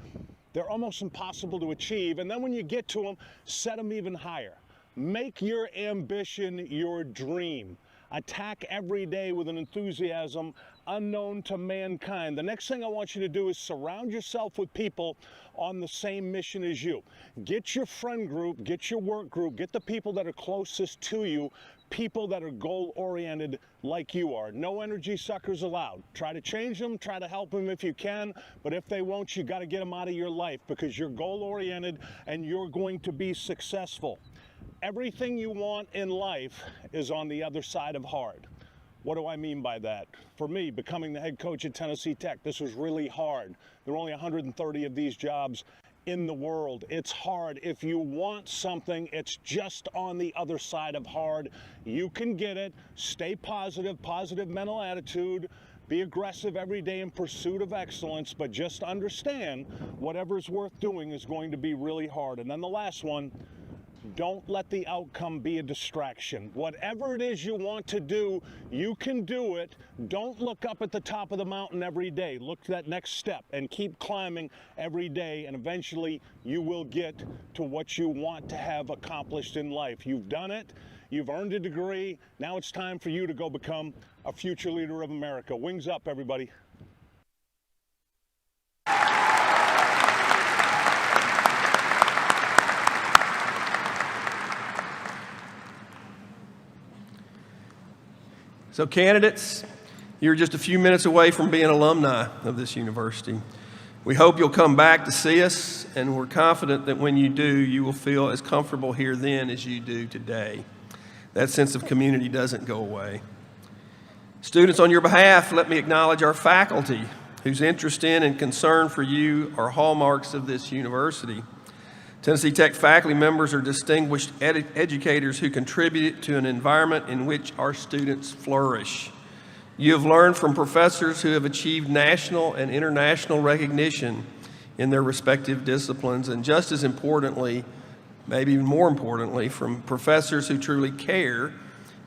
they're almost impossible to achieve. And then when you get to them, set them even higher. Make your ambition your dream. Attack every day with an enthusiasm unknown to mankind. The next thing I want you to do is surround yourself with people on the same mission as you. Get your friend group, get your work group, get the people that are closest to you, people that are goal-oriented like you are. No energy suckers allowed. Try to change them, try to help them if you can, but if they won't, you got to get them out of your life because you're goal-oriented and you're going to be successful. Everything you want in life is on the other side of hard. What do I mean by that? For me, becoming the head coach at Tennessee Tech, this was really hard. There were only 130 of these jobs in the world. It's hard. If you want something, it's just on the other side of hard. You can get it. Stay positive, positive mental attitude. Be aggressive every day in pursuit of excellence, but just understand whatever's worth doing is going to be really hard. And then the last one, don't let the outcome be a distraction. Whatever it is you want to do, you can do it. Don't look up at the top of the mountain every day. Look to that next step and keep climbing every day, and eventually you will get to what you want to have accomplished in life. You've done it. You've earned a degree. Now it's time for you to go become a future leader of America. Wings up, everybody. So candidates, you're just a few minutes away from being alumni of this university. We hope you'll come back to see us, and we're confident that when you do, you will feel as comfortable here then as you do today. That sense of community doesn't go away. Students, on your behalf, let me acknowledge our faculty, whose interest in and concern for you are hallmarks of this university. Tennessee Tech faculty members are distinguished educators who contribute to an environment in which our students flourish. You have learned from professors who have achieved national and international recognition in their respective disciplines, and just as importantly, maybe even more importantly, from professors who truly care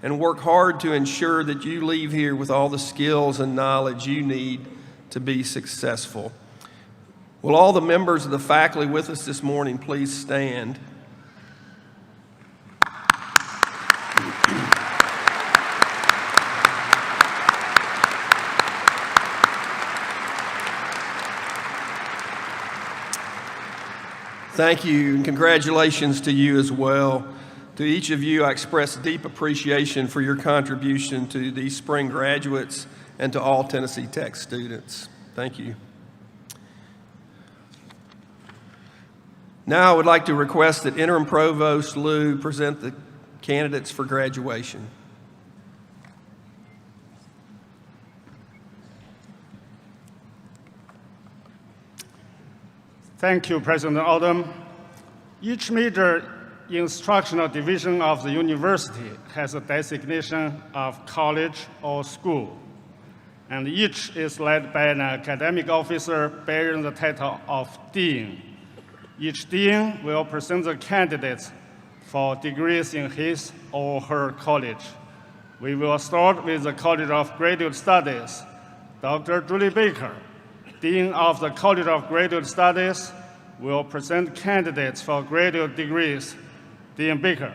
and work hard to ensure that you leave here with all the skills and knowledge you need to be successful. Will all the members of the faculty with us this morning please stand? Thank you, and congratulations to you as well. To each of you, I express deep appreciation for your contribution to these spring graduates and to all Tennessee Tech students. Thank you. Now I would like to request that Interim Provost Liu present the candidates for graduation. Thank you, President Odom. Each major instructional division of the university has a designation of college or school, and each is led by an academic officer bearing the title of dean. Each dean will present the candidates for degrees in his or her college. We will start with the College of Graduate Studies. Dr. Julie Baker, Dean of the College of Graduate Studies, will present candidates for graduate degrees. Dean Baker.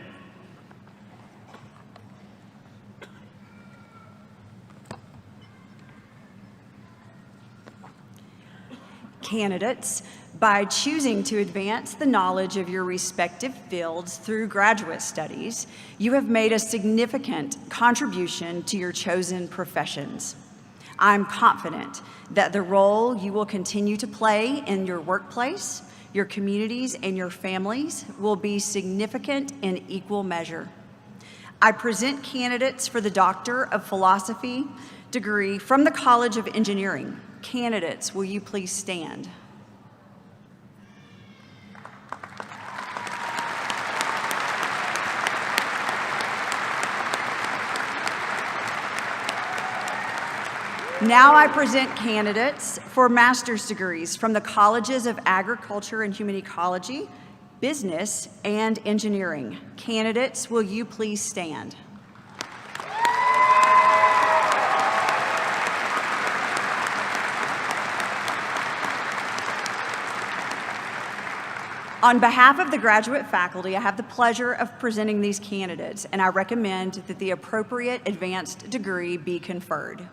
Candidates, by choosing to advance the knowledge of your respective fields through graduate studies, you have made a significant contribution to your chosen professions. I'm confident that the role you will continue to play in your workplace, your communities, and your families will be significant in equal measure. I present candidates for the Doctor of Philosophy degree from the College of Engineering. Candidates, will you please stand? Now I present candidates for master's degrees from the Colleges of Agriculture and Human Ecology, Business, and Engineering. Candidates, will you please stand? On behalf of the graduate faculty, I have the pleasure of presenting these candidates, and I recommend that the appropriate advanced degree be conferred.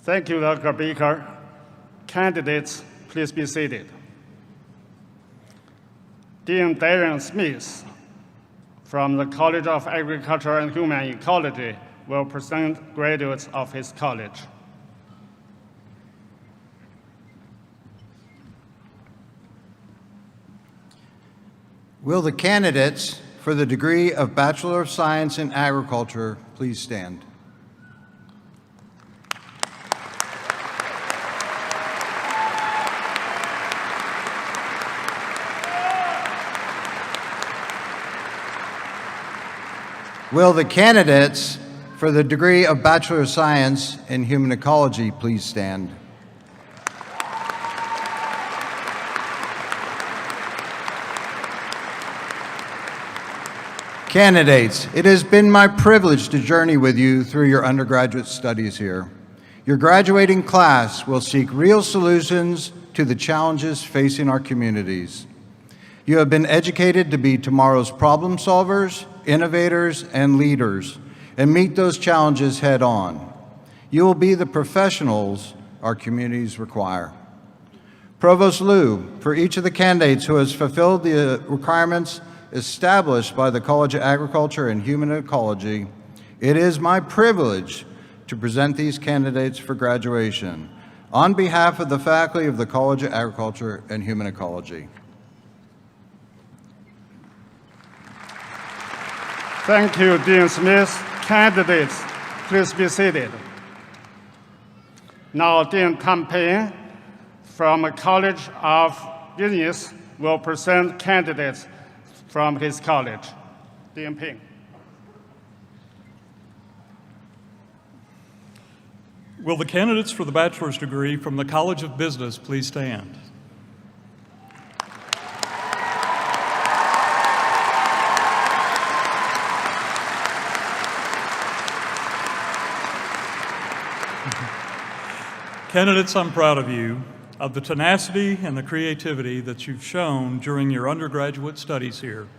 Thank you, Dr. Baker. Candidates, please be seated. Dean Darren Smith from the College of Agriculture and Human Ecology will present graduates of his college. Will the candidates for the degree of Bachelor of Science in Agriculture please stand? Will the candidates for the degree of Bachelor of Science in Human Ecology please stand? Candidates, it has been my privilege to journey with you through your undergraduate studies here. Your graduating class will seek real solutions to the challenges facing our communities. You have been educated to be tomorrow's problem solvers, innovators, and leaders, and meet those challenges head on. You will be the professionals our communities require. Provost Liu, for each of the candidates who has fulfilled the requirements established by the College of Agriculture and Human Ecology, it is my privilege to present these candidates for graduation on behalf of the faculty of the College of Agriculture and Human Ecology. Thank you, Dean Smith. Candidates, please be seated. Now, Dean Tom Payne from the College of Business will present candidates from his college. Dean Payne. Will the candidates for the bachelor's degree from the College of Business please stand? Candidates, I'm proud of you, of the tenacity and the creativity that you've shown during your undergraduate studies here.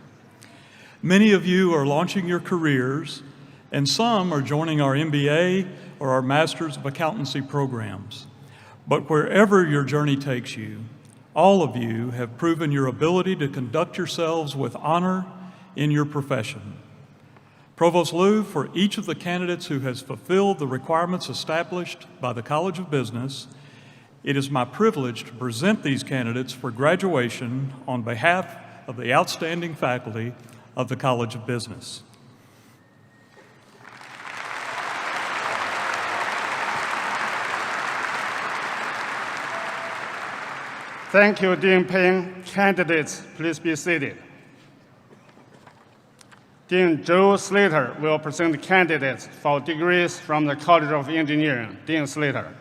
Many of you are launching your careers, and some are joining our MBA or our Masters of Accountancy programs. But wherever your journey takes you, all of you have proven your ability to conduct yourselves with honor in your profession. Provost Liu, for each of the candidates who has fulfilled the requirements established by the College of Business, it is my privilege to present these candidates for graduation on behalf of the outstanding faculty of the College of Business. Thank you, Dean Payne. Candidates, please be seated. Dean Joe Slater will present candidates for degrees from the College of Engineering. Dean Slater.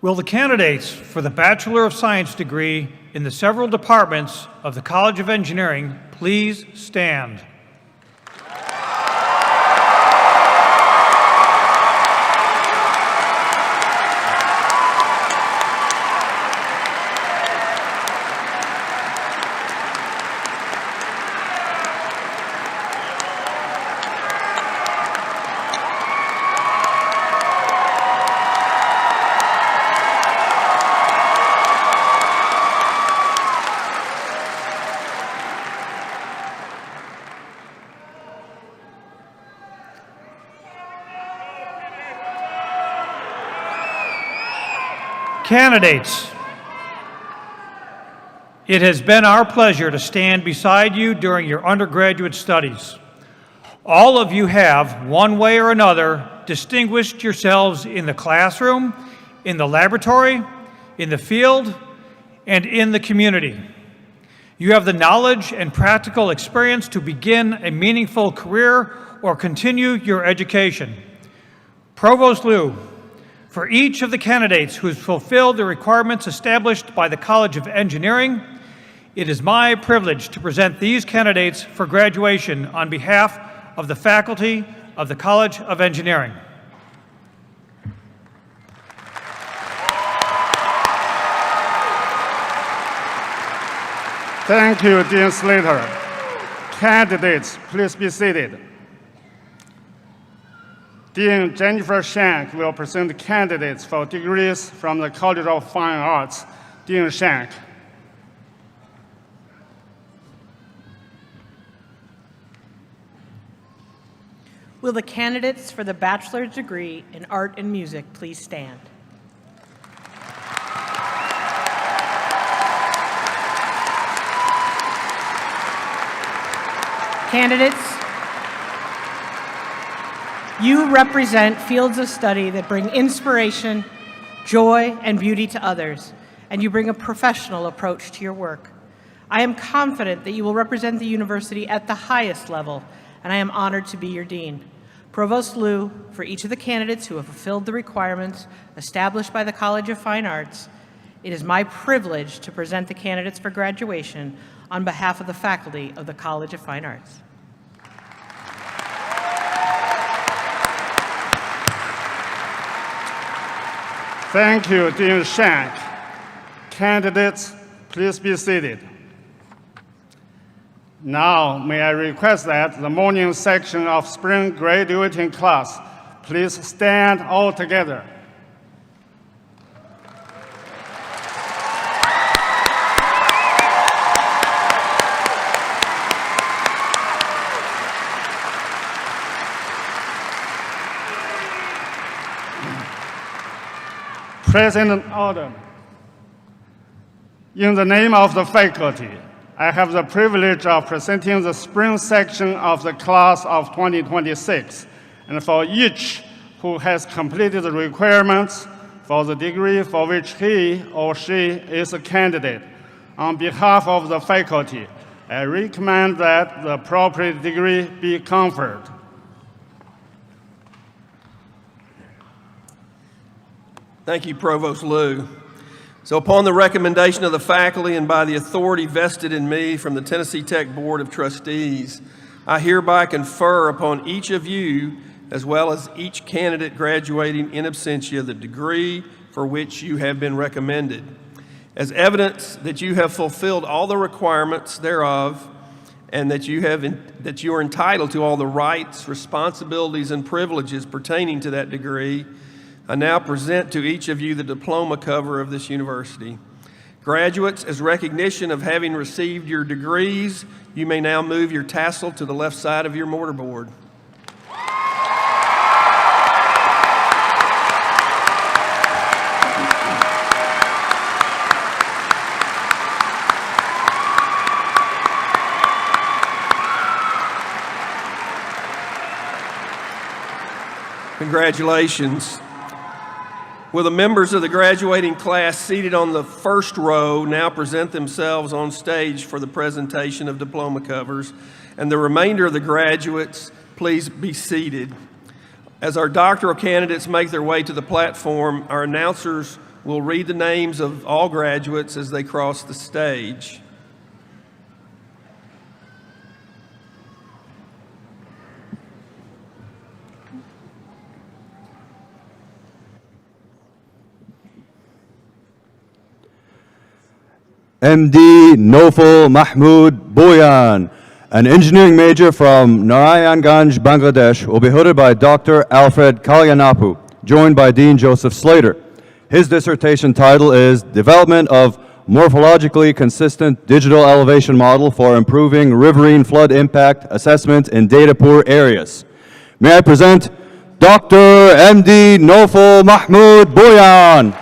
Will the candidates for the Bachelor of Science degree in the several departments of the College of Engineering please stand? Candidates, it has been our pleasure to stand beside you during your undergraduate studies. All of you have, one way or another, distinguished yourselves in the classroom, in the laboratory, in the field, and in the community. You have the knowledge and practical experience to begin a meaningful career or continue your education. Provost Liu, for each of the candidates who has fulfilled the requirements established by the College of Engineering, it is my privilege to present these candidates for graduation on behalf of the faculty of the College of Engineering. Thank you, Dean Slater. Candidates, please be seated. Dean Jennifer Shank will present the candidates for degrees from the College of Fine Arts. Dean Shank. Will the candidates for the bachelor's degree in art and music please stand? Candidates, you represent fields of study that bring inspiration, joy, and beauty to others, and you bring a professional approach to your work. I am confident that you will represent the university at the highest level, and I am honored to be your dean. Provost Liu, for each of the candidates who have fulfilled the requirements established by the College of Fine Arts, it is my privilege to present the candidates for graduation on behalf of the faculty of the College of Fine Arts. Thank you, Dean Shank. Candidates, please be seated. Now, may I request that the morning section of spring graduating class please stand all together. President Odom, in the name of the faculty, I have the privilege of presenting the spring section of the class of 2026, and for each who has completed the requirements for the degree for which he or she is a candidate, on behalf of the faculty, I recommend that the appropriate degree be conferred. Thank you, Provost Liu. So upon the recommendation of the faculty and by the authority vested in me from the Tennessee Tech Board of Trustees, I hereby confer upon each of you, as well as each candidate graduating in absentia, the degree for which you have been recommended. As evidence that you have fulfilled all the requirements thereof, and that you are entitled to all the rights, responsibilities, and privileges pertaining to that degree, I now present to each of you the diploma cover of this university. Graduates, as recognition of having received your degrees, you may now move your tassel to the left side of your mortarboard. Congratulations. Will the members of the graduating class seated on the first row now present themselves on stage for the presentation of diploma covers, and the remainder of the graduates, please be seated. As our doctoral candidates make their way to the platform, our announcers will read the names of all graduates as they cross the stage. MD Nofal Mahmood Boyan, an engineering major from Narayanganj, Bangladesh, will be hooded by Dr. Alfred Kalyanapu, joined by Dean Joseph Slater. His dissertation title is Development of Morphologically Consistent Digital Elevation Model for Improving Riverine Flood Impact Assessment in Data-Poor Areas. May I present Dr. MD Nofal Mahmood Boyan.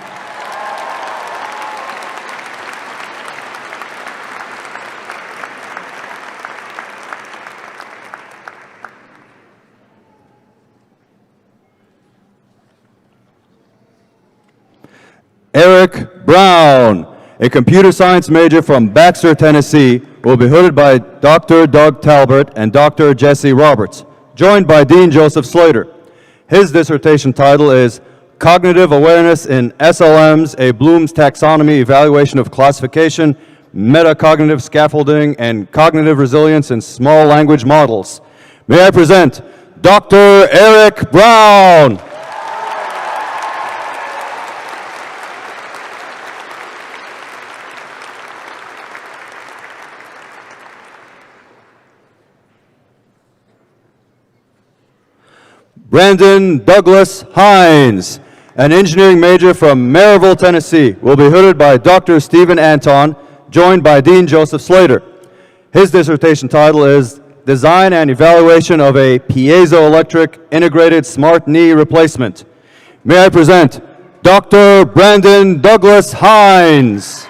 Eric Brown, a computer science major from Baxter, Tennessee, will be hooded by Dr. Doug Talbert and Dr. Jesse Roberts, joined by Dean Joseph Slater. His dissertation title is Cognitive Awareness in SLMs, a Bloom's Taxonomy Evaluation of Classification, Metacognitive Scaffolding, and Cognitive Resilience in Small Language Models. May I present Dr. Eric Brown. Brandon Douglas Hines, an engineering major from Maryville, Tennessee, will be hooded by Dr. Stephen Anton, joined by Dean Joseph Slater. His dissertation title is Design and Evaluation of a Piezoelectric Integrated Smart Knee Replacement. May I present Dr. Brandon Douglas Hines.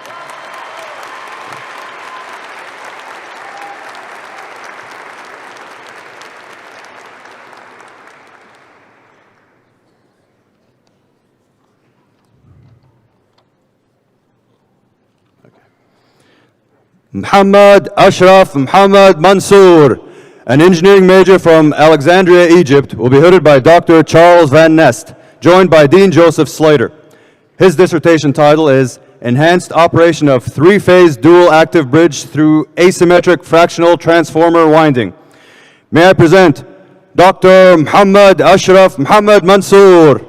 Muhammad Ashraf Muhammad Mansour, an engineering major from Alexandria, Egypt, will be hooded by Dr. Charles Van Nest, joined by Dean Joseph Slater. His dissertation title is Enhanced Operation of Three-Phase Dual Active Bridge Through Asymmetric Fractional Transformer Winding. May I present Dr. Muhammad Ashraf Muhammad Mansour.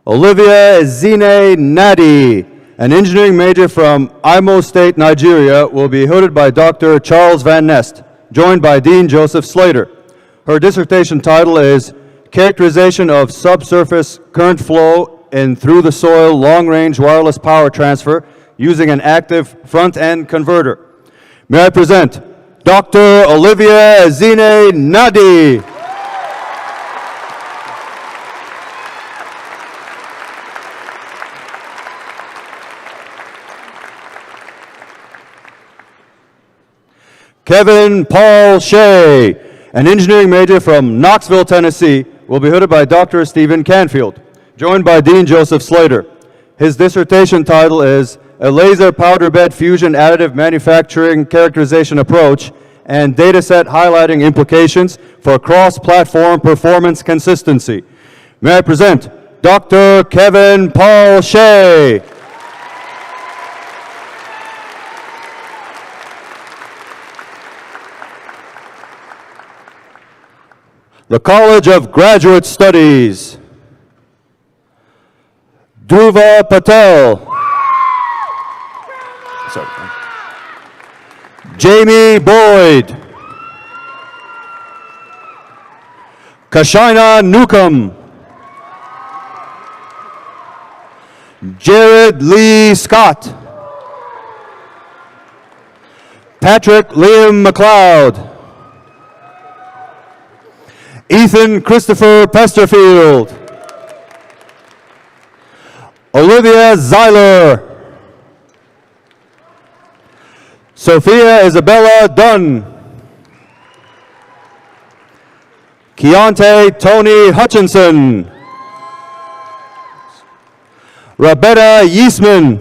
Olivia Ezine Nadi, an engineering major from Imo State, Nigeria, will be hooded by Dr. Charles Van Nest, joined by Dean Joseph Slater. Her dissertation title is Characterization of Subsurface Current Flow in Through the Soil Long-Range Wireless Power Transfer using an Active Front-End Converter. May I present Dr. Olivia Ezine Nadi. Kevin Paul Shea, an engineering major from Knoxville, Tennessee, will be hooded by Dr. Stephen Canfield, joined by Dean Joseph Slater. His dissertation title is A Laser Powder Bed Fusion Additive Manufacturing Characterization Approach and Dataset Highlighting Implications for Cross-Platform Performance Consistency. May I present Dr. Kevin Paul Shea. The College of Graduate Studies, Dhruva Patel, Jamie Boyd, Kashina Newcomb, Jared Lee Scott, Patrick Liam McLeod, Ethan Christopher Pesterfield, Olivia Zeiler, Sophia Isabella Dunn, Keontae Tony Hutchinson, Rebecca Yeasman,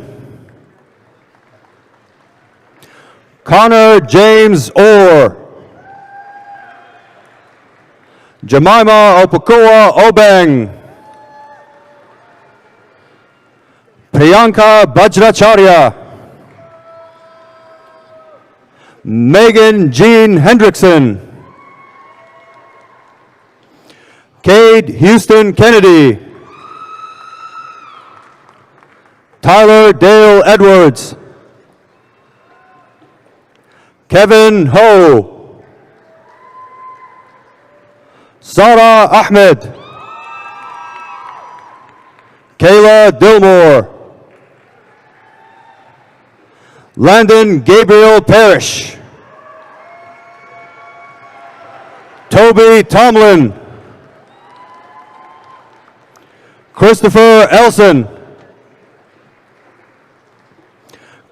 Connor James Orr, Jemima Opokoa Obeng, Priyanka Bajracharya, Megan Jean Hendrickson, Cade Houston Kennedy, Tyler Dale Edwards, Kevin Ho, Sara Ahmed, Kayla Dillmore, Landon Gabriel Parrish, Toby Tomlin, Christopher Elson,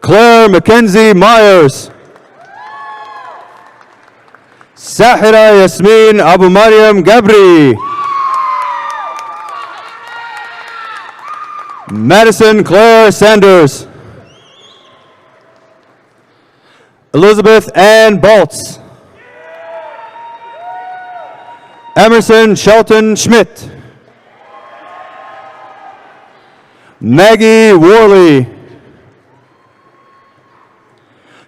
Claire Mackenzie Myers, Sahira Yasmin Abu Mariam Gabri, Madison Claire Sanders, Elizabeth Ann Baltz, Emerson Shelton Schmidt, Maggie Worley,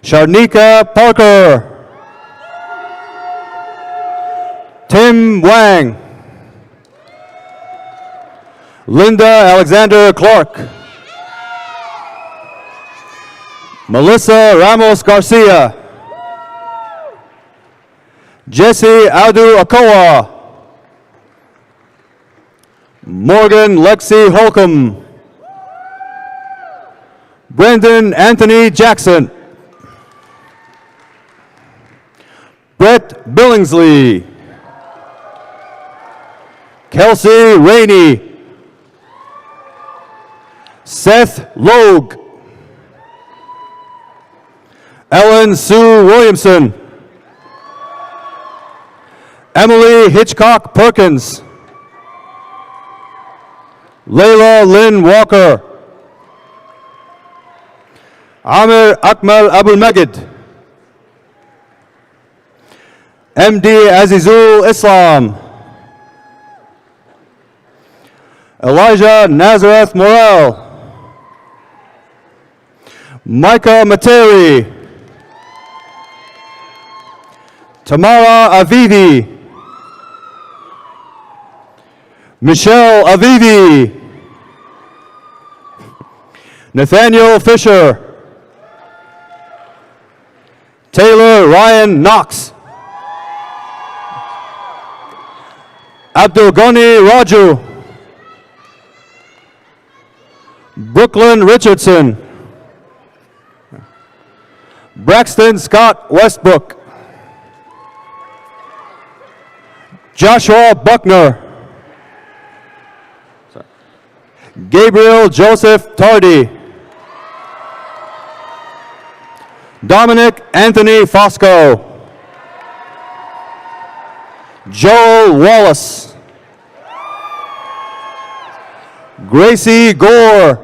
Sharnika Parker, Tim Wang, Linda Alexander Clark, Melissa Ramos Garcia, Jesse Adu Akoa, Morgan Lexi Holcomb, Brendan Anthony Jackson, Brett Billingsley, Kelsey Rainey, Seth Logue, Ellen Sue Williamson, Emily Hitchcock Perkins, Layla Lynn Walker, Amir Akmal Abul Magid, MD Azizul Islam, Elijah Nazareth Morel, Micah Materi, Tamara Avivi, Michelle Avivi, Nathaniel Fisher. Taylor Ryan Knox. Abdul Ghani Raju. Brooklyn Richardson. Braxton Scott Westbrook. Joshua Buckner. Gabriel Joseph Tardy. Dominic Anthony Fosco. Joel Wallace. Gracie Gore.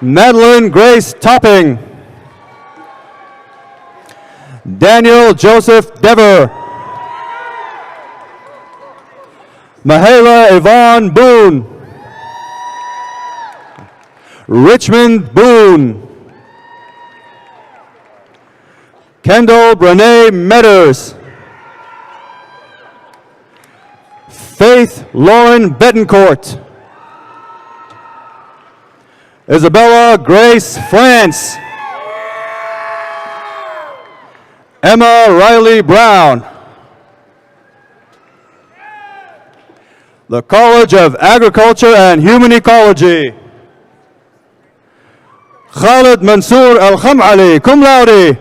Madeline Grace Topping. Daniel Joseph Dever. Mahela Yvonne Boone. Richmond Boone. Kendall Brene Metters. Faith Lauren Betancourt. Isabella Grace France. Emma Riley Brown. The College of Agriculture and Human Ecology. Khalid Mansour Al-Khamali, cum laude.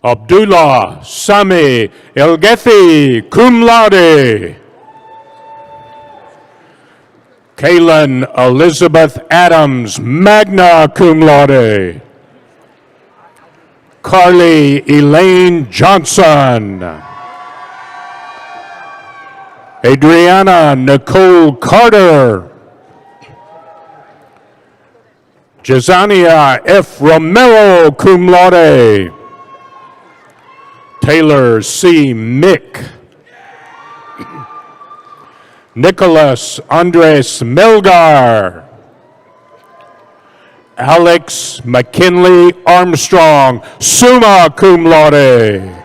Abdullah Sami El-Gethi, cum laude. Kaylin Elizabeth Adams, magna cum laude. Carly Elaine Johnson. Adriana Nicole Carter. Jazania F. Romero, cum laude. Taylor C. Mick. Nicholas Andres Melgar. Alex McKinley Armstrong, summa cum laude.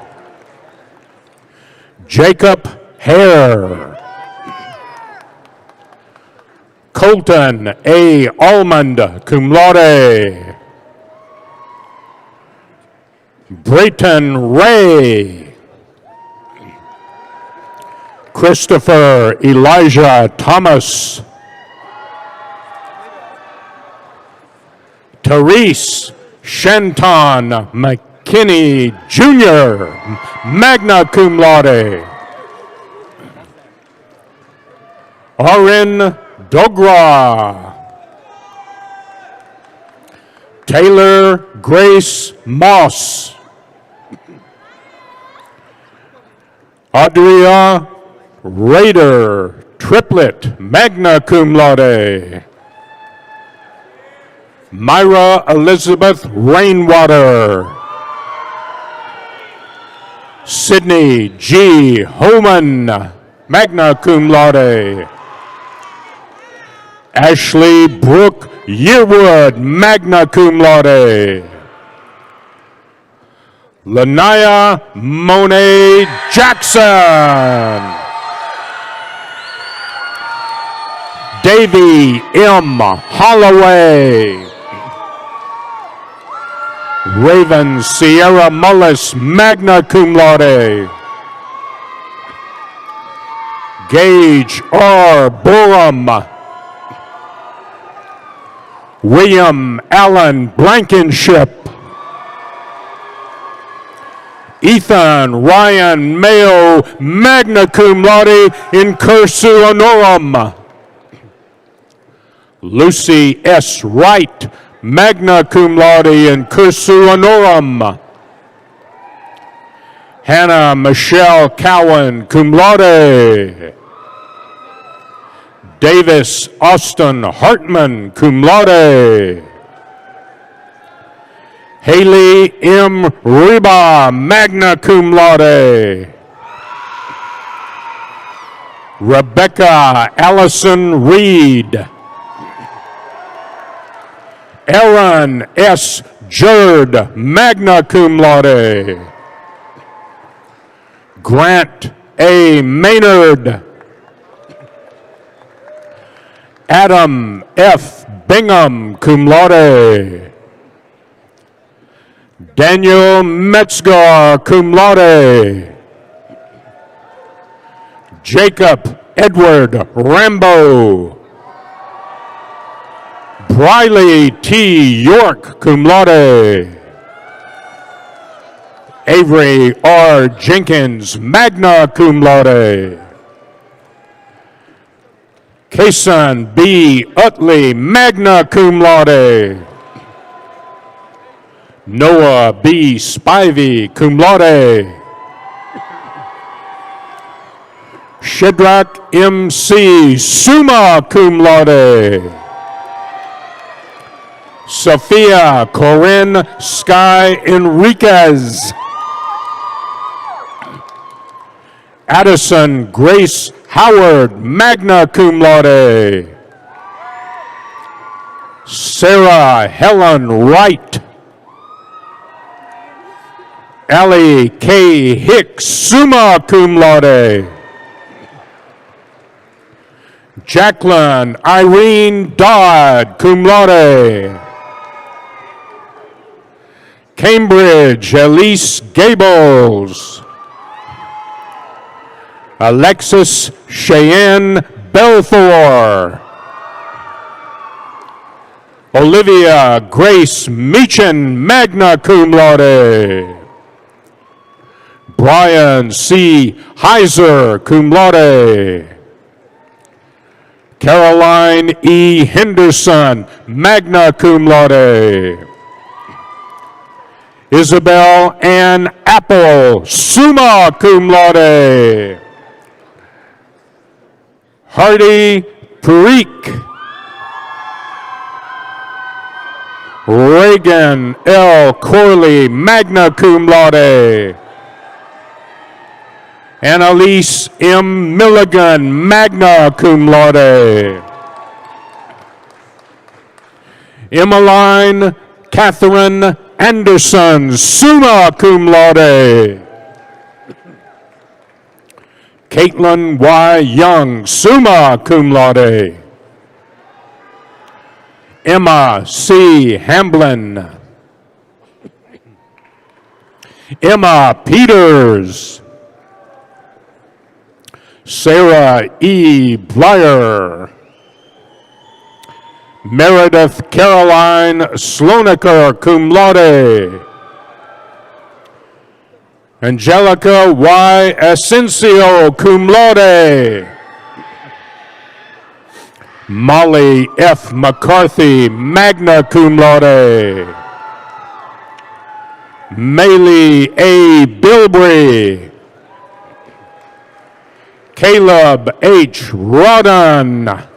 Jacob Hare. Colton A. Almond, cum laude. Brayton Ray. Christopher Elijah Thomas. Therese Shenton McKinney Jr., magna cum laude. Orin Dogra. Taylor Grace Moss. Adria Raider, triplet, magna cum laude. Myra Elizabeth Rainwater. Sydney G. Homan, magna cum laude. Ashley Brooke Yearwood, magna cum laude. Lanaya Monet Jackson. Davy M. Holloway. Raven Sierra Mullis, magna cum laude. Gage R. Borum. William Allen Blankenship. Ethan Ryan Mayo, magna cum laude in cursu honorum. Lucy S. Wright, magna cum laude in cursu honorum. Hannah Michelle Cowan, cum laude. Davis Austin Hartman, cum laude. Haley M. Riba, magna cum laude. Rebecca Allison Reed. Aaron S. Jerd, magna cum laude. Grant A. Maynard. Adam F. Bingham, cum laude. Daniel Metzgar, cum laude. Jacob Edward Rambo. Briley T. York, cum laude. Avery R. Jenkins, magna cum laude. Kason B. Utley, magna cum laude. Noah B. Spivey, cum laude. Shadrach M. C. summa cum laude. Sophia Corinne Sky Enriquez. Addison Grace Howard, magna cum laude. Sarah Helen Wright. Allie K. Hicks, summa cum laude. Jacqueline Irene Dodd, cum laude. Cambridge Elise Gables. Alexis Cheyenne Belfour. Olivia Grace Meechan, magna cum laude. Brian C. Heiser, cum laude. Caroline E. Henderson, magna cum laude. Isabel Ann Apple, summa cum laude. Hardy Parikh. Reagan L. Corley, magna cum laude. Annalise M. Milligan, magna cum laude. Emmeline Catherine Anderson, summa cum laude. Caitlin Y. Young, summa cum laude. Emma C. Hamblin. Emma Peters. Sarah E. Blyer. Meredith Caroline Slonaker, cum laude. Angelica Y. Asensio, cum laude. Molly F. McCarthy, magna cum laude. Maylee A. Bilbrey. Caleb H. Rodden.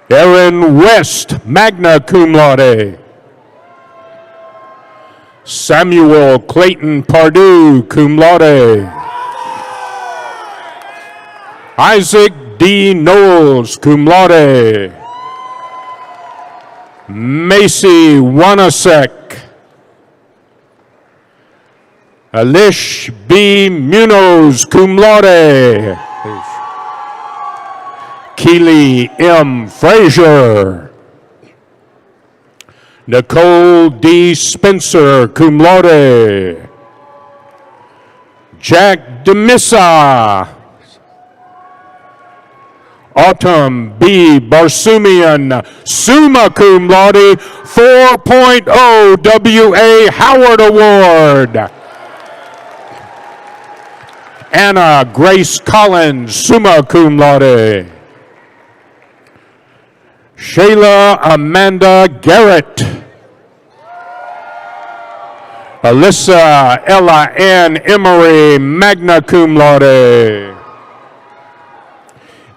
Aaron West, magna cum laude. Samuel Clayton Pardue, cum laude. Isaac D. Knowles, cum laude. Macy Wanasek. Alish B. Munoz, cum laude. Keely M. Frazier. Nicole D. Spencer, cum laude. Jack DeMissa. Autumn B. Barsumian, summa cum laude, 4.0 W.A. Howard Award. Anna Grace Collins, summa cum laude. Shayla Amanda Garrett. Alyssa Ella Ann Emery, magna cum laude.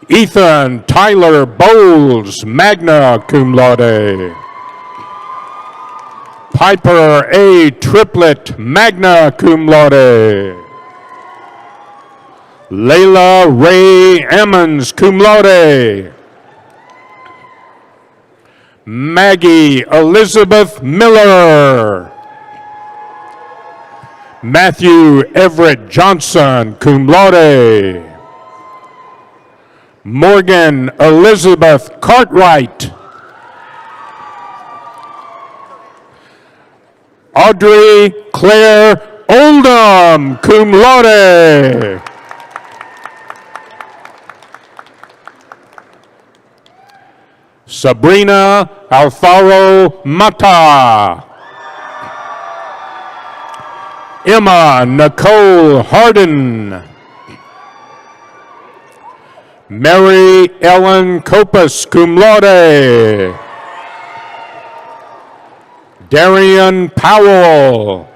Ethan Tyler Bowles, magna cum laude. Piper A. Triplett, magna cum laude. Layla Ray Emmons, cum laude. Maggie Elizabeth Miller. Matthew Everett Johnson, cum laude. Morgan Elizabeth Cartwright. Audrey Claire Oldham, cum laude. Sabrina Alfaro Mata. Emma Nicole Harden. Mary Ellen Copas, cum laude. Darian Powell.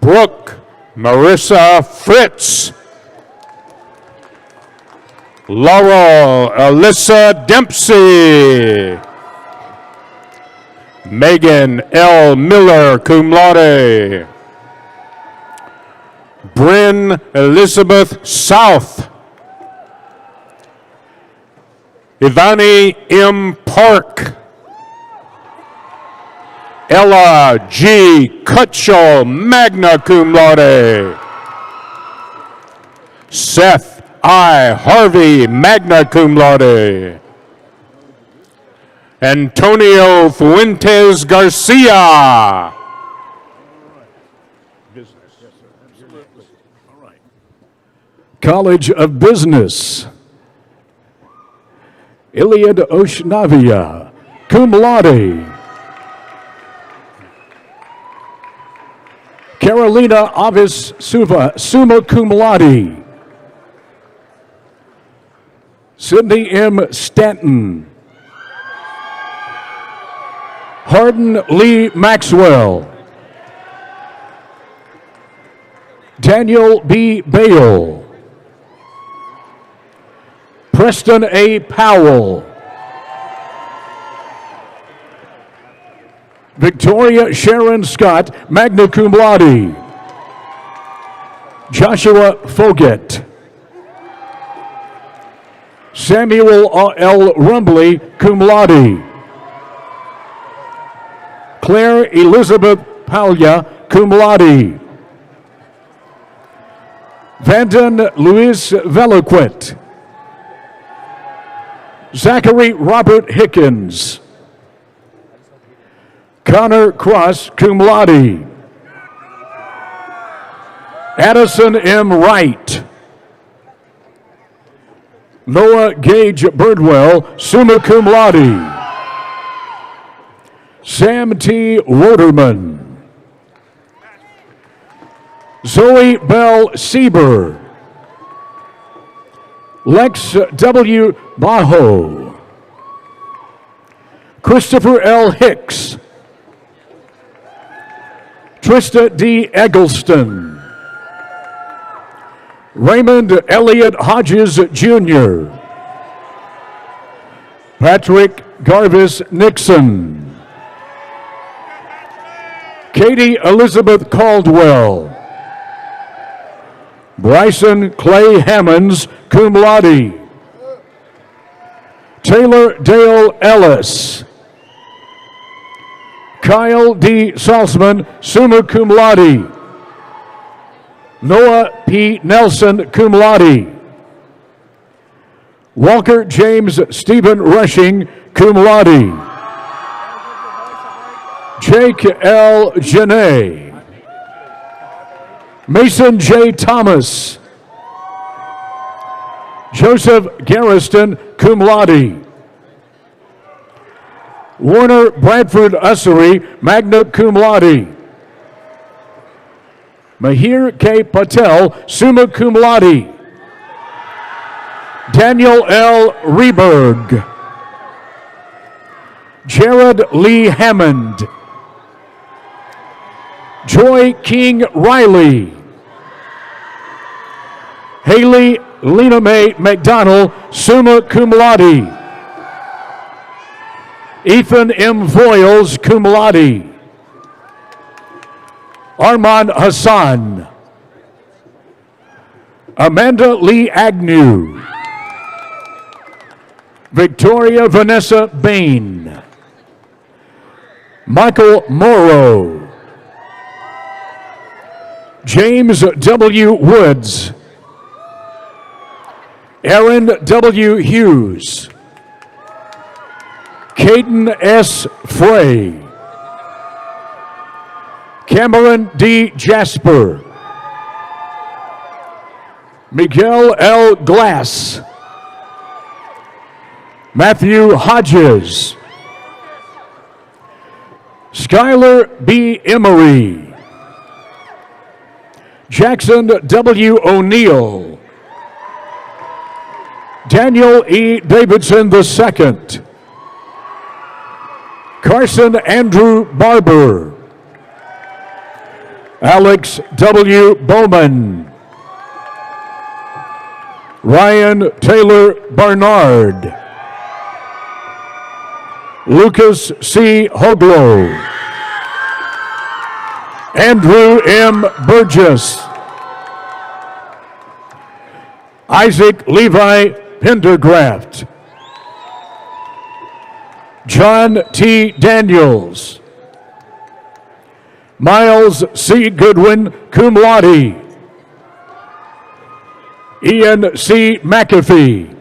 Brooke Marissa Fritz. Laurel Alyssa Dempsey. Megan L. Miller, cum laude. Bryn Elizabeth South. Ivani M. Park. Ella G. Cutshall, magna cum laude. Seth I. Harvey, magna cum laude. Antonio Fuentes Garcia. College of Business. Iliad Oshnavia, cum laude. Carolina Avis Suva, summa cum laude. Sydney M. Stanton. Hardin Lee Maxwell. Daniel B. Bale. Preston A. Powell. Victoria Sharon Scott, magna cum laude. Joshua Foget. Samuel L. Rumbley, cum laude. Claire Elizabeth Palia, cum laude. Vanden Luis Veloquet. Zachary Robert Hickens. Connor Cross, cum laude. Addison M. Wright. Noah Gage Birdwell, summa cum laude. Sam T. Woderman. Zoe Bell Sieber. Lex W. Bajo. Christopher L. Hicks. Trista D. Eggleston. Raymond Elliott Hodges Jr. Patrick Garvis Nixon. Katie Elizabeth Caldwell. Bryson Clay Hammonds, cum laude. Taylor Dale Ellis. Kyle D. Salzman, summa cum laude. Noah P. Nelson, cum laude. Walker James Stephen Rushing, cum laude. Jake L. Janae. Mason J. Thomas. Joseph Garriston, cum laude. Warner Bradford Ussery, magna cum laude. Mahir K. Patel, summa cum laude. Daniel L. Reberg. Jared Lee Hammond. Joy King Riley. Haley Lena Mae McDonald, summa cum laude. Ethan M. Voiles, cum laude. Armand Hassan. Amanda Lee Agnew. Victoria Vanessa Bain. Michael Morrow. James W. Woods. Aaron W. Hughes. Caden S. Frey. Cameron D. Jasper. Miguel L. Glass. Matthew Hodges. Skylar B. Emery. Jackson W. O'Neill. Daniel E. Davidson II. Carson Andrew Barber. Alex W. Bowman. Ryan Taylor Barnard. Lucas C. Hoglow. Andrew M. Burgess. Isaac Levi Pendergraft. John T. Daniels. Miles C. Goodwin, cum laude. Ian C. McAfee.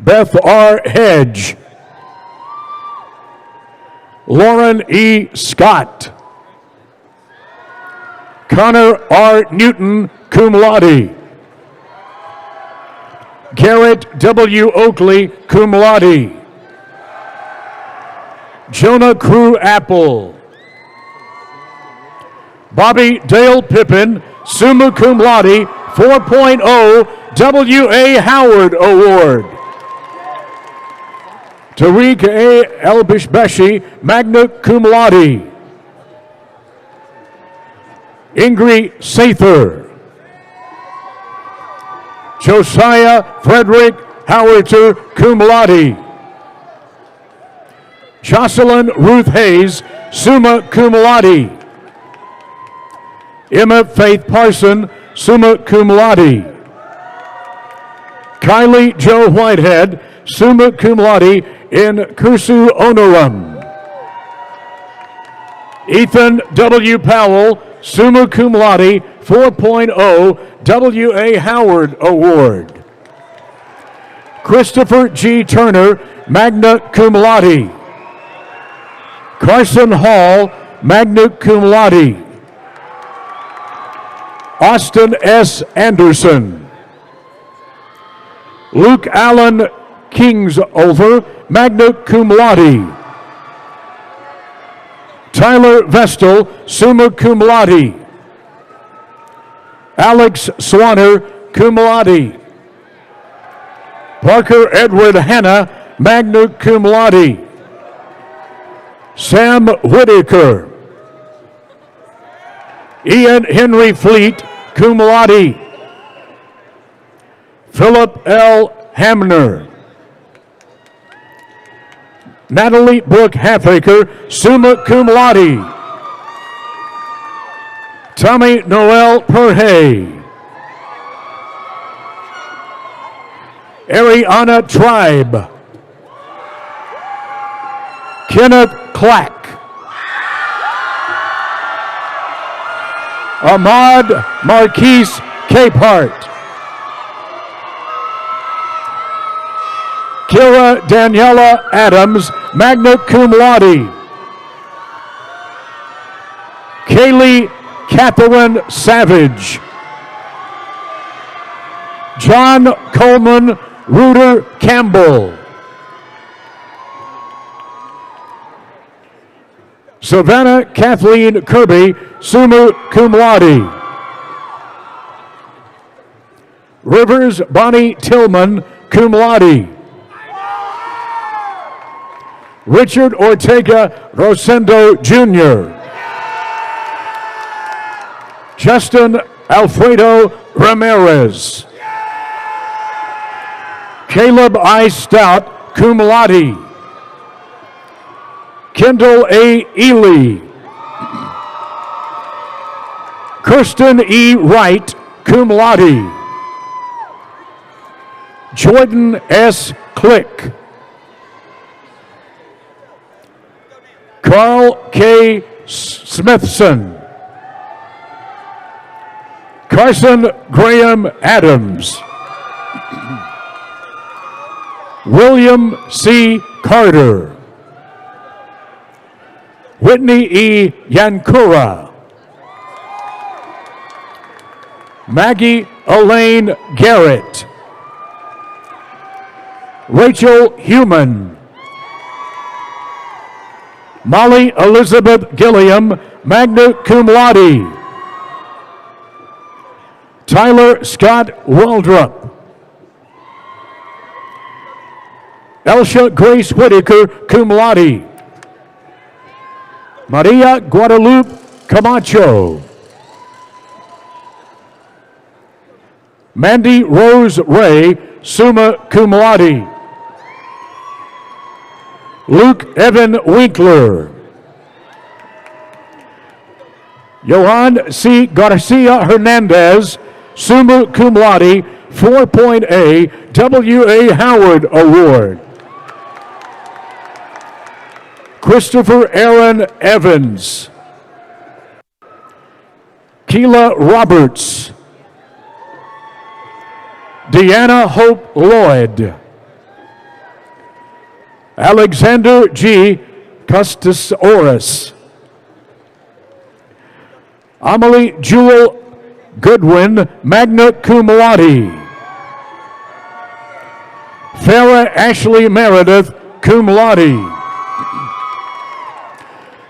Beth R. Hedge. Lauren E. Scott. Connor R. Newton, cum laude. Garrett W. Oakley, cum laude. Jonah Crew Apple. Bobby Dale Pippin, summa cum laude, 4.0 W.A. Howard Award. Tariq A. Elbishbeshi, magna cum laude. Ingrid Sather. Josiah Frederick Howitzer, cum laude. Jocelyn Ruth Hayes, summa cum laude. Emma Faith Parson, summa cum laude. Kylie Jo Whitehead, summa cum laude in cursu honorum. Ethan W. Powell, summa cum laude, 4.0 W.A. Howard Award. Christopher G. Turner, magna cum laude. Carson Hall, magna cum laude. Austin S. Anderson. Luke Allen Kingsover, magna cum laude. Tyler Vestal, summa cum laude. Alex Swanner, cum laude. Parker Edward Hanna, magna cum laude. Sam Whitaker. Ian Henry Fleet, cum laude. Philip L. Hamner. Natalie Brooke Halfacre, summa cum laude. Tommy Noel Perhay. Ariana Tribe. Kenneth Clack. Ahmad Marquise Capehart. Kira Daniela Adams, magna cum laude. Kaylee Catherine Savage. John Coleman Reuter Campbell. Savannah Kathleen Kirby, summa cum laude. Rivers Bonnie Tillman, cum laude. Richard Ortega Rosendo Jr. Justin Alfredo Ramirez. Caleb I. Stout, cum laude. Kendall A. Ely. Kirsten E. Wright, cum laude. Jordan S. Click. Carl K. Smithson. Carson Graham Adams. William C. Carter. Whitney E. Yankura. Maggie Elaine Garrett. Rachel Human. Molly Elizabeth Gilliam, magna cum laude. Tyler Scott Waldrop. Elsha Grace Whitaker, cum laude. Maria Guadalupe Camacho. Mandy Rose Ray, summa cum laude. Luke Evan Winkler. Johan C. Garcia Hernandez, summa cum laude, 4.A W.A. Howard Award. Christopher Aaron Evans. Keela Roberts. Deanna Hope Lloyd. Alexander G. Custis Oris. Amelie Jewel Goodwin, magna cum laude. Farah Ashley Meredith, cum laude.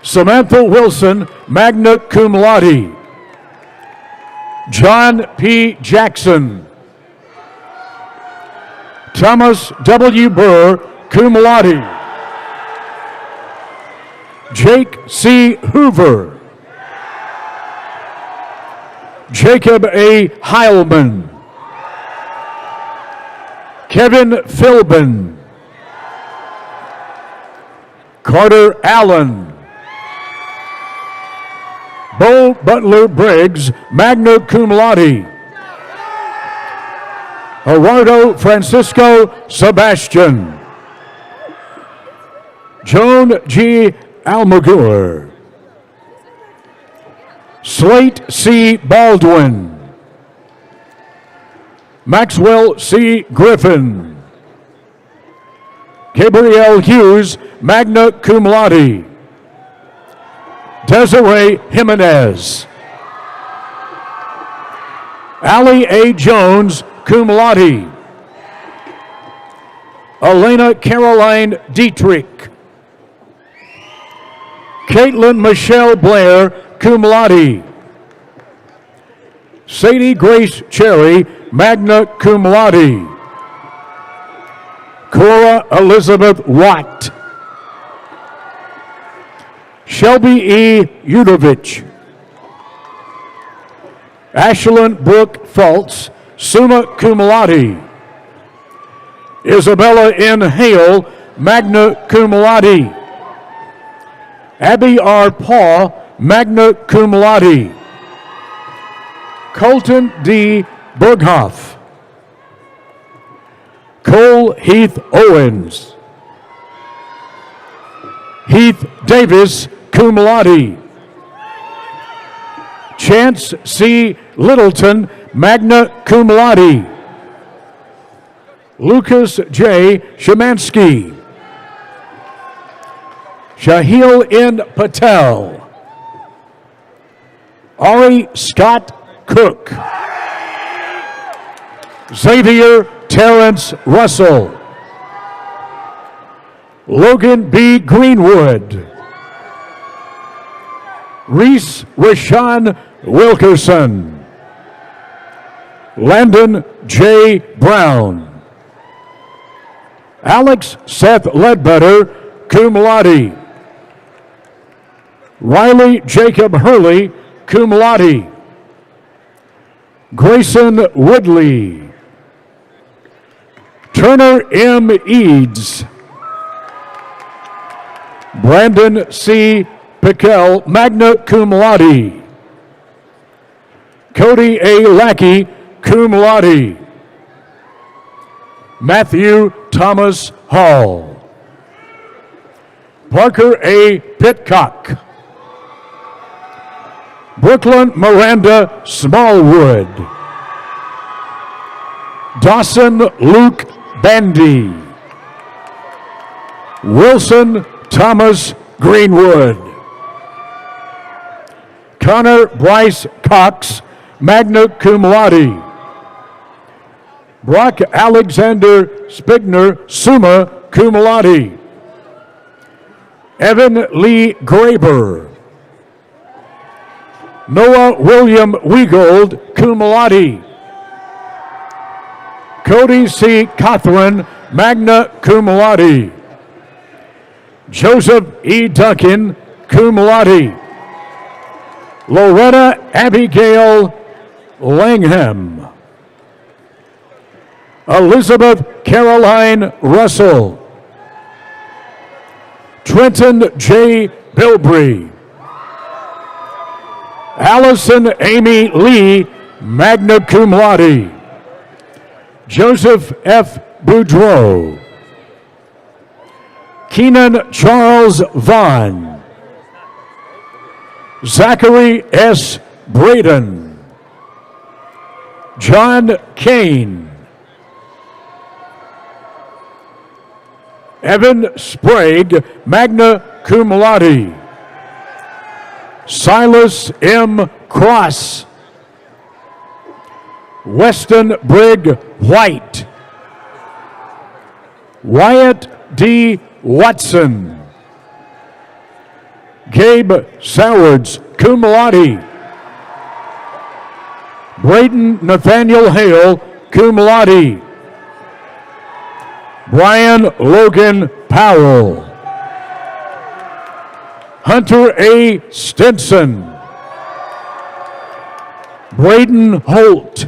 Samantha Wilson, magna cum laude. John P. Jackson. Thomas W. Burr, cum laude. Jake C. Hoover. Jacob A. Heilman. Kevin Philbin. Carter Allen. Bo Butler Briggs, magna cum laude. Gerardo Francisco Sebastian. Joan G. Almaguer. Slate C. Baldwin. Maxwell C. Griffin. Gabrielle Hughes, magna cum laude. Desiree Jimenez. Allie A. Jones, cum laude. Elena Caroline Dietrich. Caitlin Michelle Blair, cum laude. Sadie Grace Cherry, magna cum laude. Cora Elizabeth Watt. Shelby E. Udovich. Ashlyn Brooke Fultz, summa cum laude. Isabella N. Hale, magna cum laude. Abby R. Paw, magna cum laude. Colton D. Berghoff. Cole Heath Owens. Heath Davis, cum laude. Chance C. Littleton, magna cum laude. Lucas J. Shemansky. Shahil N. Patel. Ari Scott Cook. Xavier Terrence Russell. Logan B. Greenwood. Reese Rashawn Wilkerson. Landon J. Brown. Alex Seth Ledbetter, cum laude. Riley Jacob Hurley, cum laude. Grayson Woodley. Turner M. Eads. Brandon C. Pickell, magna cum laude. Cody A. Lackey, cum laude. Matthew Thomas Hall. Parker A. Pitcock. Brooklyn Miranda Smallwood. Dawson Luke Bandy. Wilson Thomas Greenwood. Connor Bryce Cox, magna cum laude. Brock Alexander Spigner, summa cum laude. Evan Lee Graber. Noah William Wiegold, cum laude. Cody C. Cothran, magna cum laude. Joseph E. Duncan, cum laude. Loretta Abigail Langham. Elizabeth Caroline Russell. Trenton J. Bilbrey. Allison Amy Lee, magna cum laude. Joseph F. Boudreau. Keenan Charles Vaughn. Zachary S. Braden. John Kane. Evan Sprague, magna cum laude. Silas M. Cross. Weston Brigg White. Wyatt D. Watson. Gabe Sowards, cum laude. Braden Nathaniel Hale, cum laude. Brian Logan Powell. Hunter A. Stinson. Braden Holt.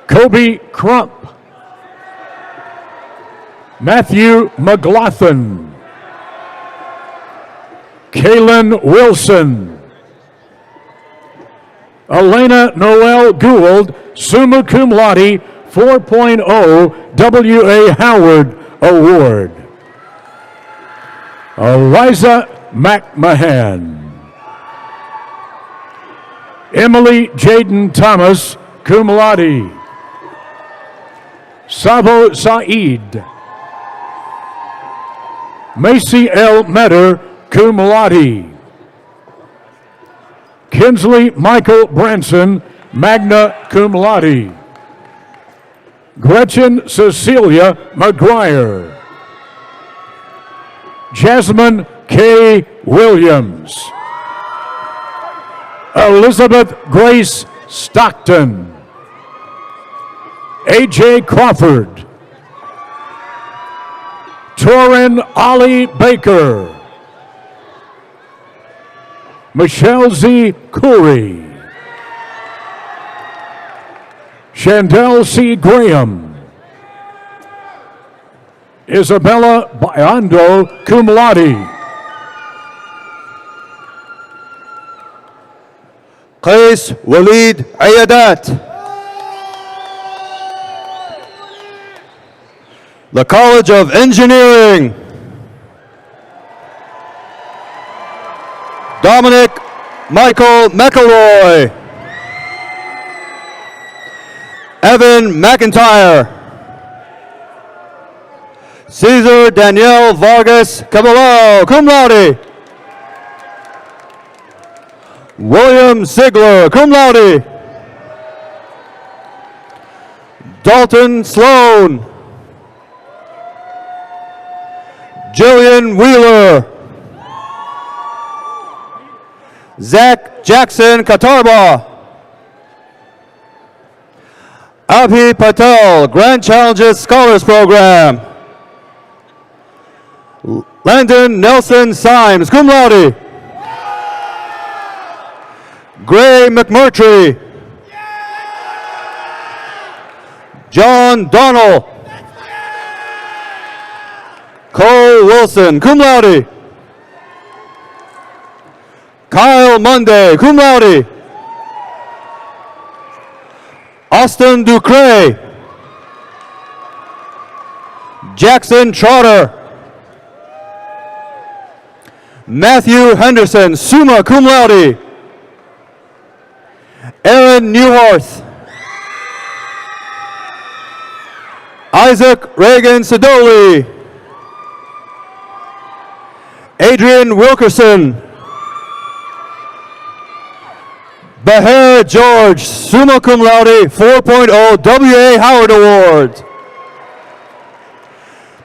Kobe Crump. Matthew McLaughlin. Kaylin Wilson. Elena Noel Gould, summa cum laude, 4.0 W.A. Howard Award. Eliza McMahon. Emily Jaden Thomas, cum laude. Sabo Saeed. Macy L. Metter, cum laude. Kinsley Michael Branson, magna cum laude. Gretchen Cecilia McGuire. Jasmine K. Williams. Elizabeth Grace Stockton. A.J. Crawford. Torin Ollie Baker. Michelle Z. Curry. Chandel C. Graham. Isabella Biondo, cum laude. Qais Walid Ayadat. The College of Engineering. Dominic Michael McElroy. Evan McIntyre. Cesar Daniel Vargas Caballero, cum laude. William Sigler, cum laude. Dalton Sloan. Jillian Wheeler. Zach Jackson Katarba. Abhi Patel, Grand Challenges Scholars Program. Landon Nelson Symes, cum laude. Gray McMurtry. John Donnell. Cole Wilson, cum laude. Kyle Monday, cum laude. Austin Ducray. Jackson Trotter. Matthew Henderson, summa cum laude. Aaron Newhorth. Isaac Reagan Sidoli. Adrian Wilkerson. Bahir George, summa cum laude, 4.0 W.A. Howard Award.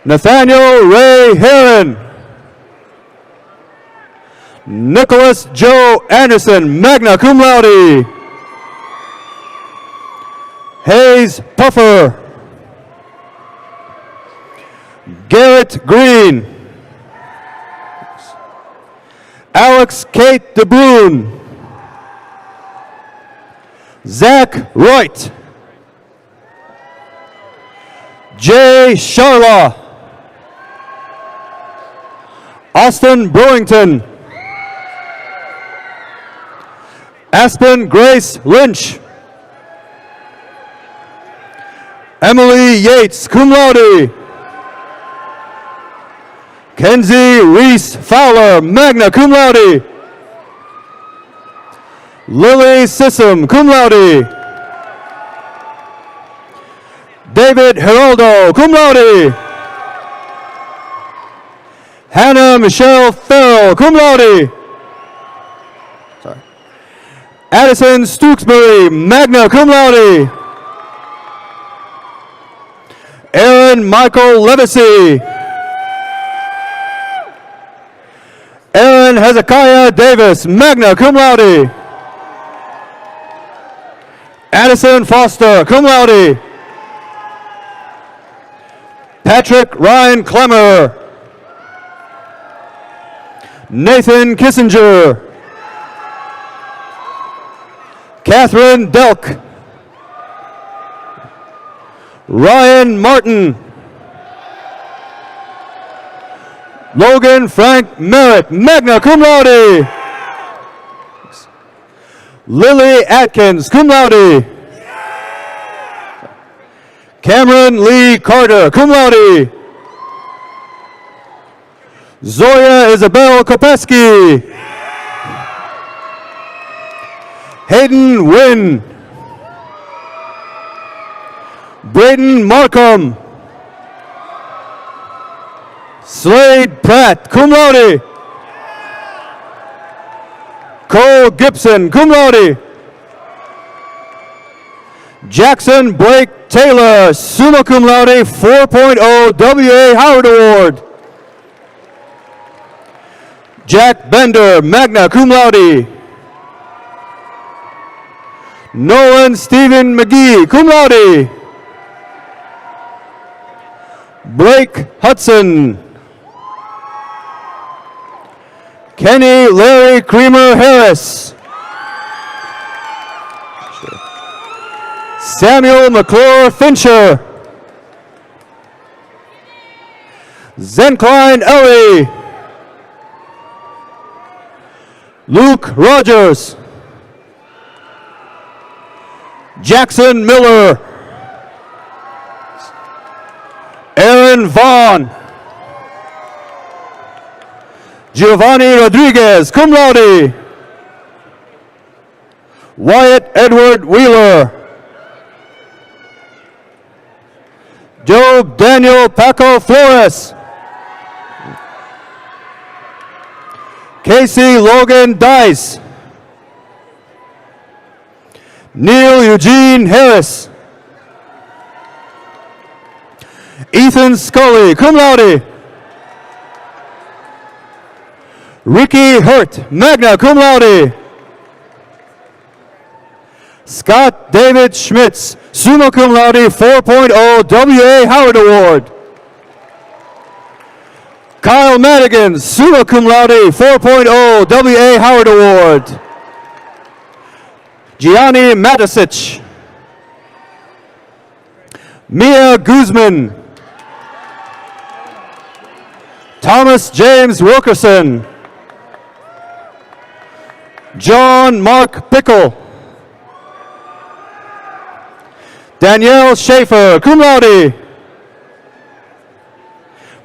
Nathaniel Ray Heron. Nicholas Joe Anderson, magna cum laude. Hayes Puffer. Garrett Green. Alex Kate DeBrune. Zach Reut. Jay Sharlaw. Austin Brewington. Aspen Grace Lynch. Emily Yates, cum laude. Kenzie Reese Fowler, magna cum laude. Lily Sissom, cum laude. David Geraldo, cum laude. Hannah Michelle Farrell, cum laude. Sorry. Addison Stooksbury, magna cum laude. Aaron Michael Levacy. Aaron Hezekiah Davis, magna cum laude. Addison Foster, cum laude. Patrick Ryan Clemmer. Nathan Kissinger. Catherine Delk. Ryan Martin. Logan Frank Merritt, magna cum laude. Lily Atkins, cum laude. Cameron Lee Carter, cum laude. Zoya Isabel Kopeski. Hayden Wynn. Braden Markham. Slade Pratt, cum laude. Cole Gibson, cum laude. Jackson Blake Taylor, summa cum laude, 4.0 W.A. Howard Award. Jack Bender, magna cum laude. Nolan Stephen McGee, cum laude. Blake Hudson. Kenny Larry Creamer Harris. Samuel McClure Fincher. Zencline Ellie. Luke Rogers. Jackson Miller. Aaron Vaughn. Giovanni Rodriguez, cum laude. Wyatt Edward Wheeler. Job Daniel Paco Flores. Casey Logan Dice. Neil Eugene Harris. Ethan Scully, cum laude. Ricky Hurt, magna cum laude. Scott David Schmitz, summa cum laude, 4.0 W.A. Howard Award. Kyle Madigan, summa cum laude, 4.0 W.A. Howard Award. Gianni Matisic. Mia Guzman. Thomas James Wilkerson. John Mark Pickle. Danielle Schaefer, cum laude.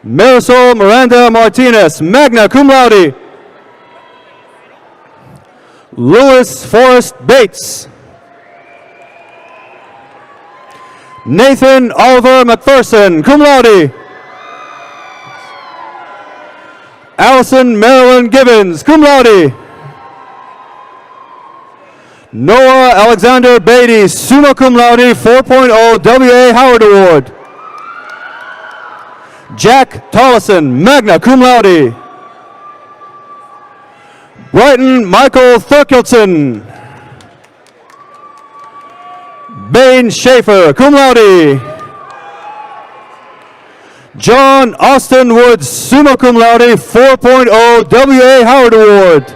Marisol Miranda Martinez, magna cum laude. Lewis Forrest Bates. Nathan Oliver McPherson, cum laude. Allison Marilyn Gibbons, cum laude. Noah Alexander Beatty, summa cum laude, 4.0 W.A. Howard Award. Jack Tollison, magna cum laude. Brighton Michael Thurkildson. Bane Schaefer, cum laude. John Austin Woods, summa cum laude, 4.0 W.A. Howard Award.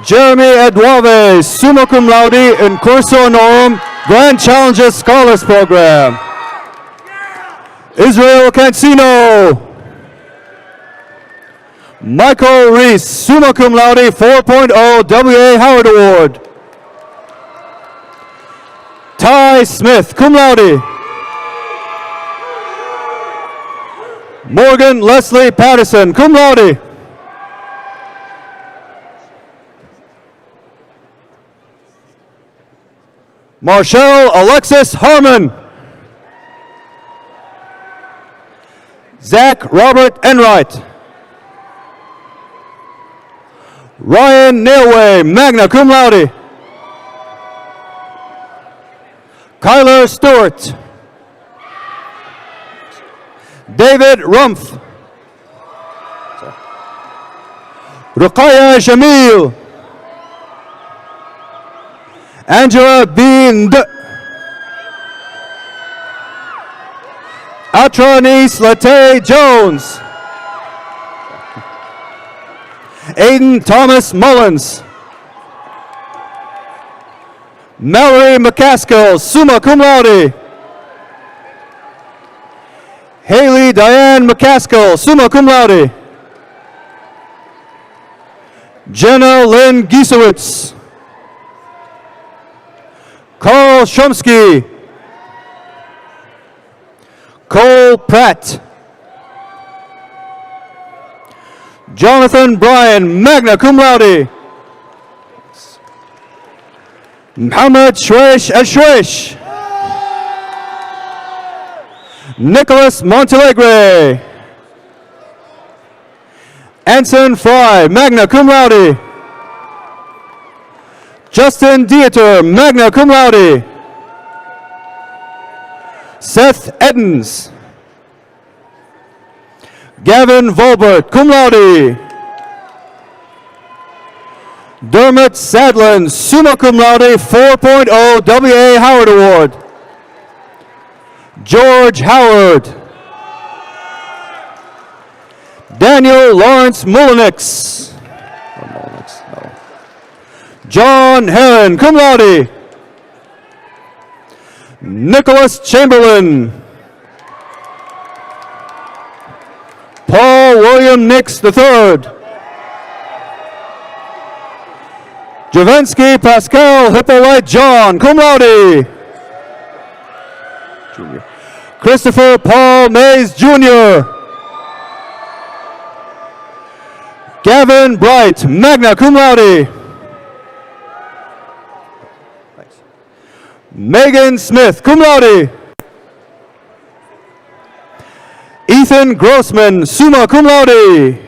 Jeremy Eduave, summa cum laude in curso honorum, Grand Challenges Scholars Program. Israel Cancino. Michael Reese, summa cum laude, 4.0 W.A. Howard Award. Ty Smith, cum laude. Morgan Leslie Patterson, cum laude. Marshall Alexis Harmon. Zach Robert Enright. Ryan Nailway, magna cum laude. Kyler Stewart. David Rumpf. Ruqayya Jamil. Angela Bind. Atronis Latte Jones. Aiden Thomas Mullins. Mallory McCaskill, summa cum laude. Haley Diane McCaskill, summa cum laude. Jenna Lynn Giesewitz. Carl Shumsky. Cole Pratt. Jonathan Bryan, magna cum laude. Muhammad Shwesh Ashwesh. Nicholas Montalegre. Anson Fry, magna cum laude. Justin Dieter, magna cum laude. Seth Edens. Gavin Volbert, cum laude. Dermot Sadlin, summa cum laude, 4.0 W.A. Howard Award. George Howard. Daniel Lawrence Mullenix. John Heron, cum laude. Nicholas Chamberlain. Paul William Nix III. Javensky Pascal Hippolyte John, cum laude. Junior. Christopher Paul Mays Jr. Gavin Bright, magna cum laude. Thanks. Megan Smith, cum laude. Ethan Grossman, summa cum laude.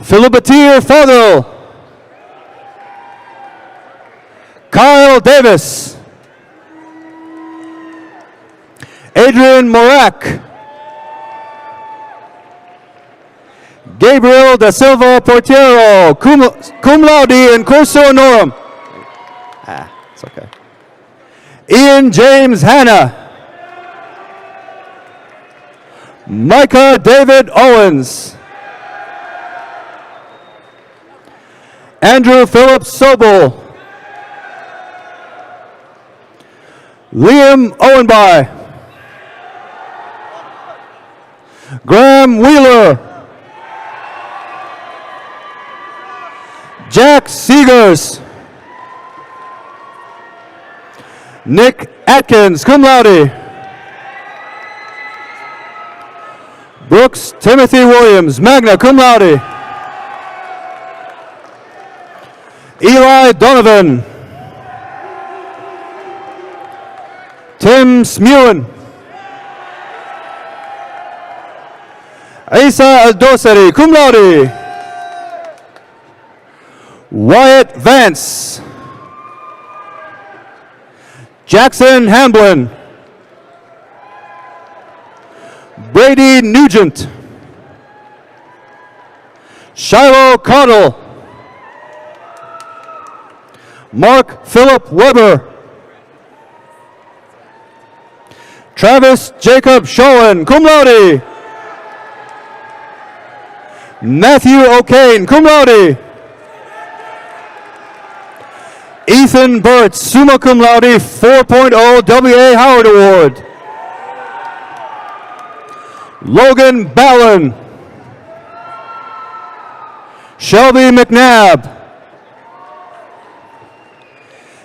Philibatier Fadel. Kyle Davis. Adrian Morak. Gabriel da Silva Portiero, cum laude in curso honorum. It's okay. Ian James Hanna. Micah David Owens. Andrew Phillips Sobel. Liam Owenby. Graham Wheeler. Jack Seegers. Nick Atkins, cum laude. Brooks Timothy Williams, magna cum laude. Eli Donovan. Tim Smuin. Isa Al-Dosari, cum laude. Wyatt Vance. Jackson Hamblin. Brady Nugent. Shiloh Cottle. Mark Philip Weber. Travis Jacob Schoen, cum laude. Matthew O'Kane, cum laude. Ethan Burt, summa cum laude, 4.0 W.A. Howard Award. Logan Ballin. Shelby McNabb.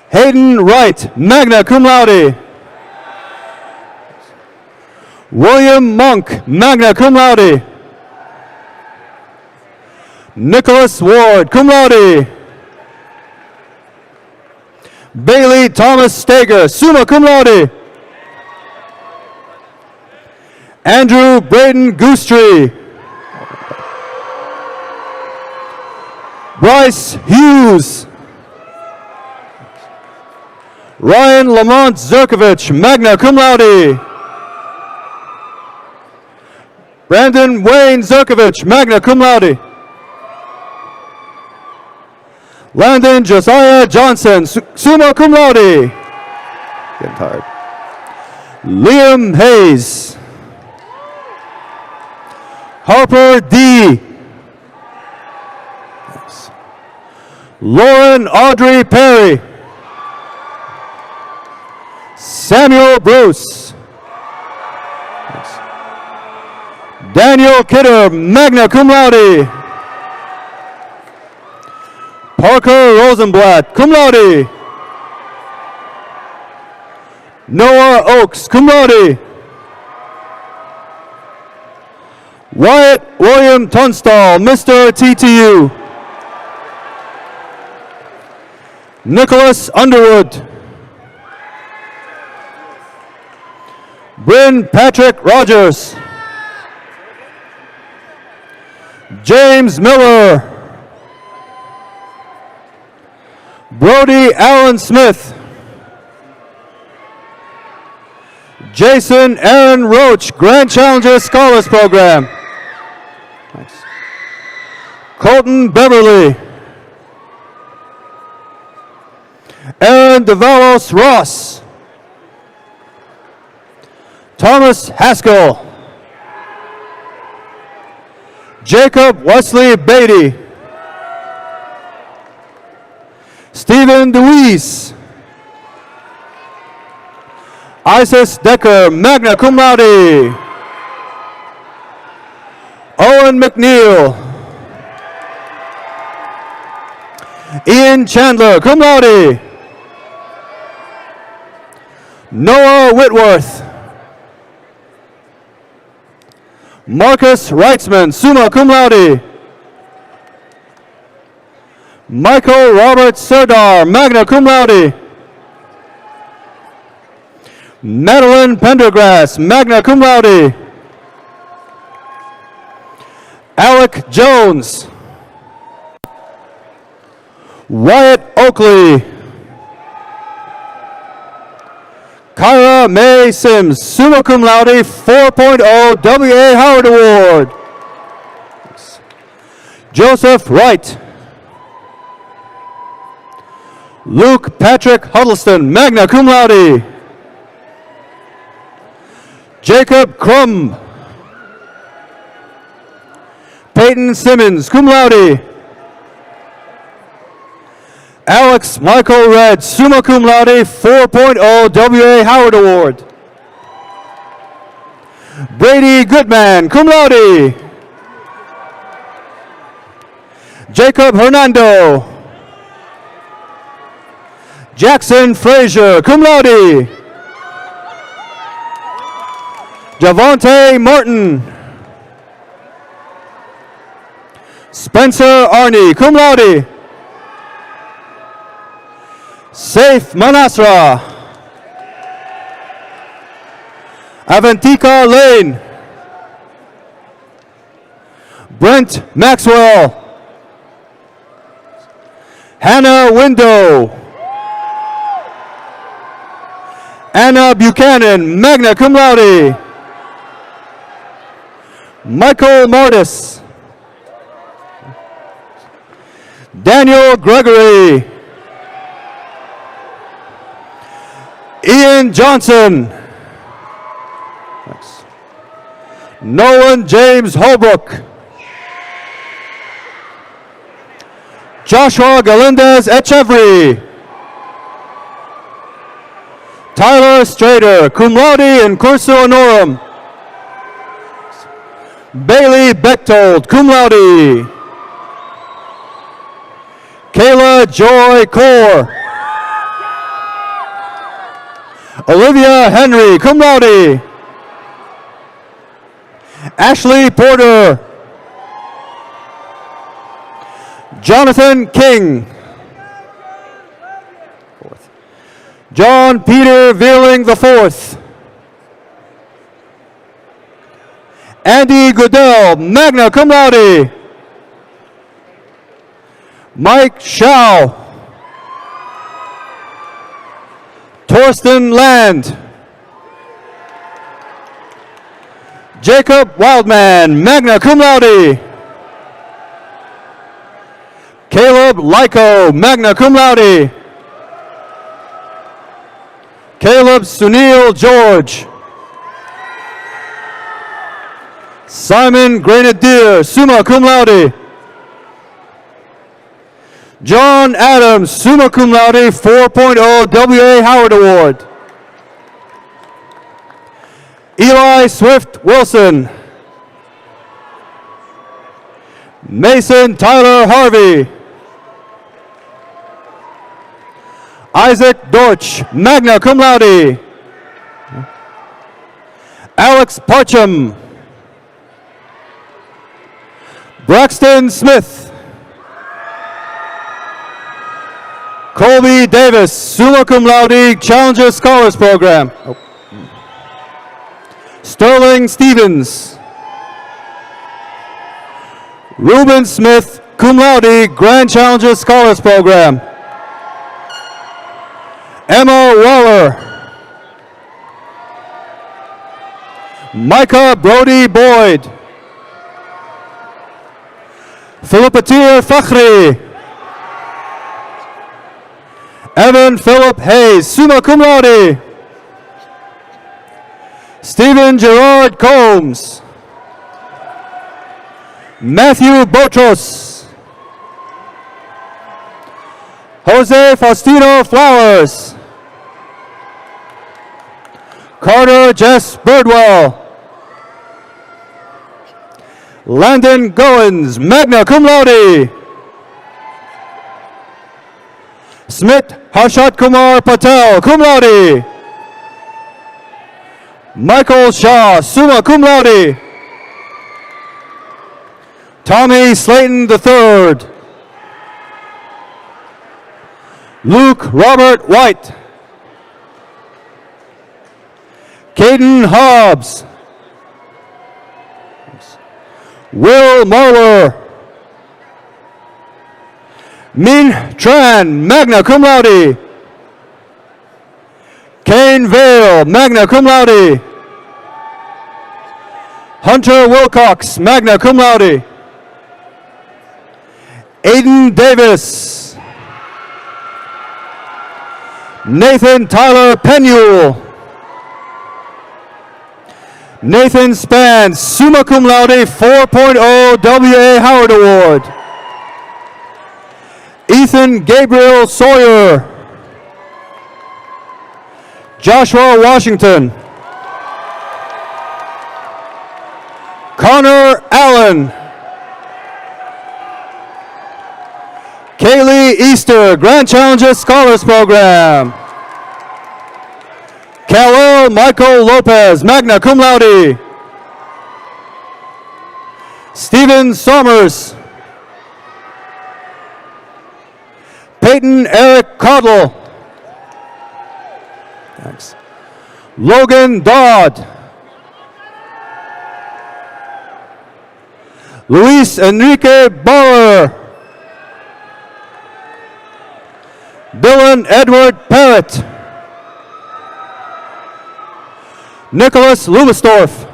Hayden Wright, magna cum laude. William Monk, magna cum laude. Nicholas Ward, cum laude. Bailey Thomas Steger, summa cum laude. Andrew Braden Goostree. Bryce Hughes. Ryan Lamont Zerkovich, magna cum laude. Brandon Wayne Zerkovich, magna cum laude. Landon Josiah Johnson, summa cum laude. Getting tired. Liam Hayes. Harper D. Lauren Audrey Perry. Samuel Bruce. Daniel Kidder, magna cum laude. Parker Rosenblatt, cum laude. Noah Oakes, cum laude. Wyatt William Tunstall, Mr. TTU. Nicholas Underwood. Bryn Patrick Rogers. James Miller. Brody Allen Smith. Jason Aaron Roach, Grand Challenger Scholars Program. Nice. Colton Beverly. Aaron DeValos Ross. Thomas Haskell. Jacob Wesley Beatty. Stephen DeWeese. Isis Decker, magna cum laude. Owen McNeil. Ian Chandler, cum laude. Noah Whitworth. Marcus Reitzman, summa cum laude. Michael Robert Serdar, magna cum laude. Madeline Pendergrass, magna cum laude. Alec Jones. Wyatt Oakley. Kyra May Sims, summa cum laude, 4.0 W.A. Howard Award. Joseph Wright. Luke Patrick Huddleston, magna cum laude. Jacob Crum. Peyton Simmons, cum laude. Alex Michael Red, summa cum laude, 4.0 W.A. Howard Award. Brady Goodman, cum laude. Jacob Hernando. Jackson Frazier, cum laude. Javonte Martin. Spencer Arney, cum laude. Saif Manasra. Avantika Lane. Brent Maxwell. Hannah Window. Anna Buchanan, magna cum laude. Michael Mortis. Daniel Gregory. Ian Johnson. Nolan James Holbrook. Joshua Galindez Echeverry. Tyler Strader, cum laude and cursu honorum. Bailey Bechtold, cum laude. Kayla Joy Core. Olivia Henry, cum laude. Ashley Porter. Jonathan King. John Peter Veerling IV. Andy Goodell, magna cum laude. Mike Schau. Torsten Land. Jacob Wildman, magna cum laude. Caleb Lyko, magna cum laude. Caleb Sunil George. Simon Grenadier, summa cum laude. John Adams, summa cum laude, 4.0 W.A. Howard Award. Eli Swift Wilson. Mason Tyler Harvey. Isaac Dorch, magna cum laude. Alex Parcham. Braxton Smith. Colby Davis, summa cum laude, Challenger Scholars Program. Sterling Stevens. Ruben Smith, cum laude, Grand Challenger Scholars Program. Emma Waller. Micah Brody Boyd. Philippatir Fakhri. Evan Philip Hayes, summa cum laude. Stephen Gerard Combs. Matthew Botros. Jose Faustino Flowers. Carter Jess Birdwell. Landon Goins, magna cum laude. Smith Harshat Kumar Patel, cum laude. Michael Shaw, summa cum laude. Tommy Slayton III. Luke Robert White. Caden Hobbs. Will Marler. Min Tran, magna cum laude. Kane Vale, magna cum laude. Hunter Wilcox, magna cum laude. Aiden Davis. Nathan Tyler Penule. Nathan Spans, summa cum laude, 4.0 W.A. Howard Award. Ethan Gabriel Sawyer. Joshua Washington. Connor Allen. Kaylee Easter, Grand Challenger Scholars Program. Khalil Michael Lopez, magna cum laude. Stephen Sommers. Peyton Eric Cottle. Thanks. Logan Dodd. Luis Enrique Bauer. Dylan Edward Parrott. Nicholas Lumersdorf.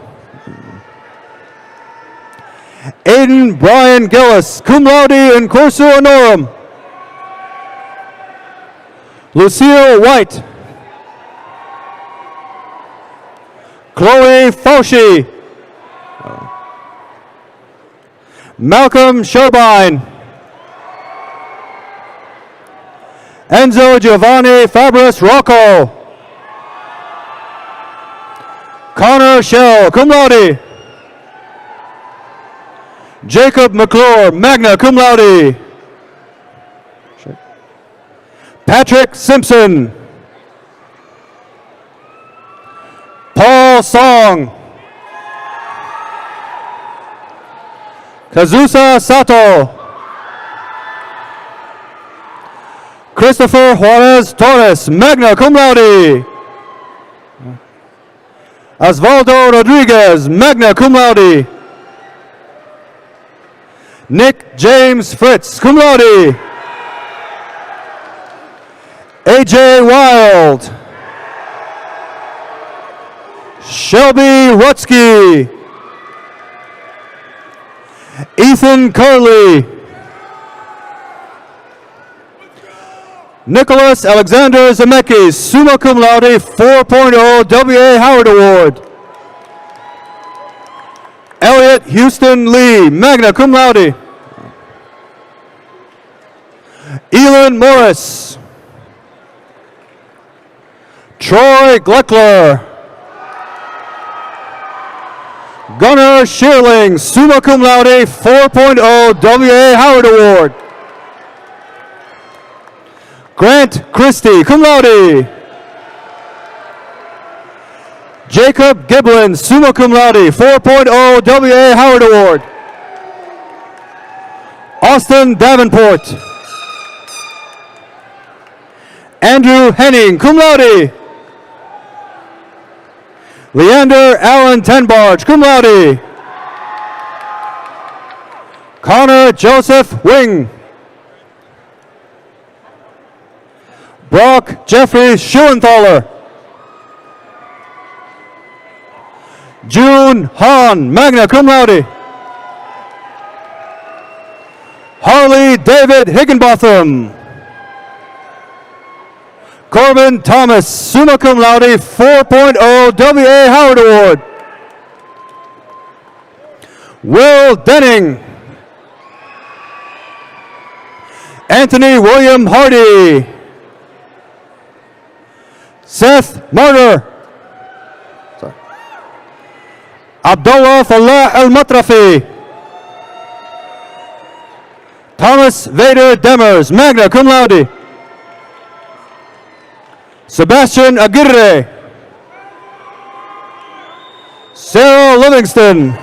Aiden Brian Gillis, cum laude in cursu honorum. Lucille White. Chloe Fauci. Malcolm Sherbine. Enzo Giovanni Fabris Rocco. Connor Shell, cum laude. Jacob McClure, magna cum laude. Patrick Simpson. Paul Song. Kazusa Sato. Christopher Juarez Torres, magna cum laude. Osvaldo Rodriguez, magna cum laude. Nick James Fritz, cum laude. AJ Wild. Shelby Rutsky. Ethan Curley. Nicholas Alexander Zemeckis, summa cum laude, 4.0 W.A. Howard Award. Elliot Houston Lee, magna cum laude. Elon Morris. Troy Gleckler. Gunnar Shearling, summa cum laude, 4.0 W.A. Howard Award. Grant Christie, cum laude. Jacob Giblin, summa cum laude, 4.0 W.A. Howard Award. Austin Davenport. Andrew Henning, cum laude. Leander Allen Tenbarge, cum laude. Connor Joseph Wing. Brock Jeffrey Schuenthaler. June Hahn, magna cum laude. Harley David Higginbotham. Corbin Thomas, summa cum laude, 4.0 W.A. Howard Award. Will Denning. Anthony William Hardy. Seth Martyr. Sorry. Abdullah Falah Al-Matrafi. Thomas Vader Demers, magna cum laude. Sebastian Aguirre. Sarah Livingston.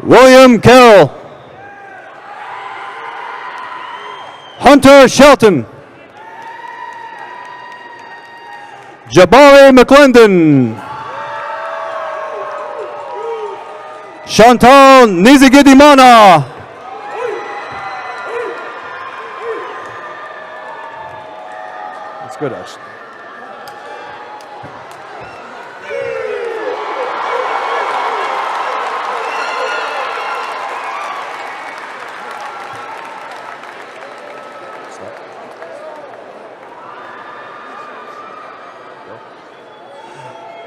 William Carroll. Hunter Shelton. Jabari McClendon. Chantal Nizigidimana. That's good, actually.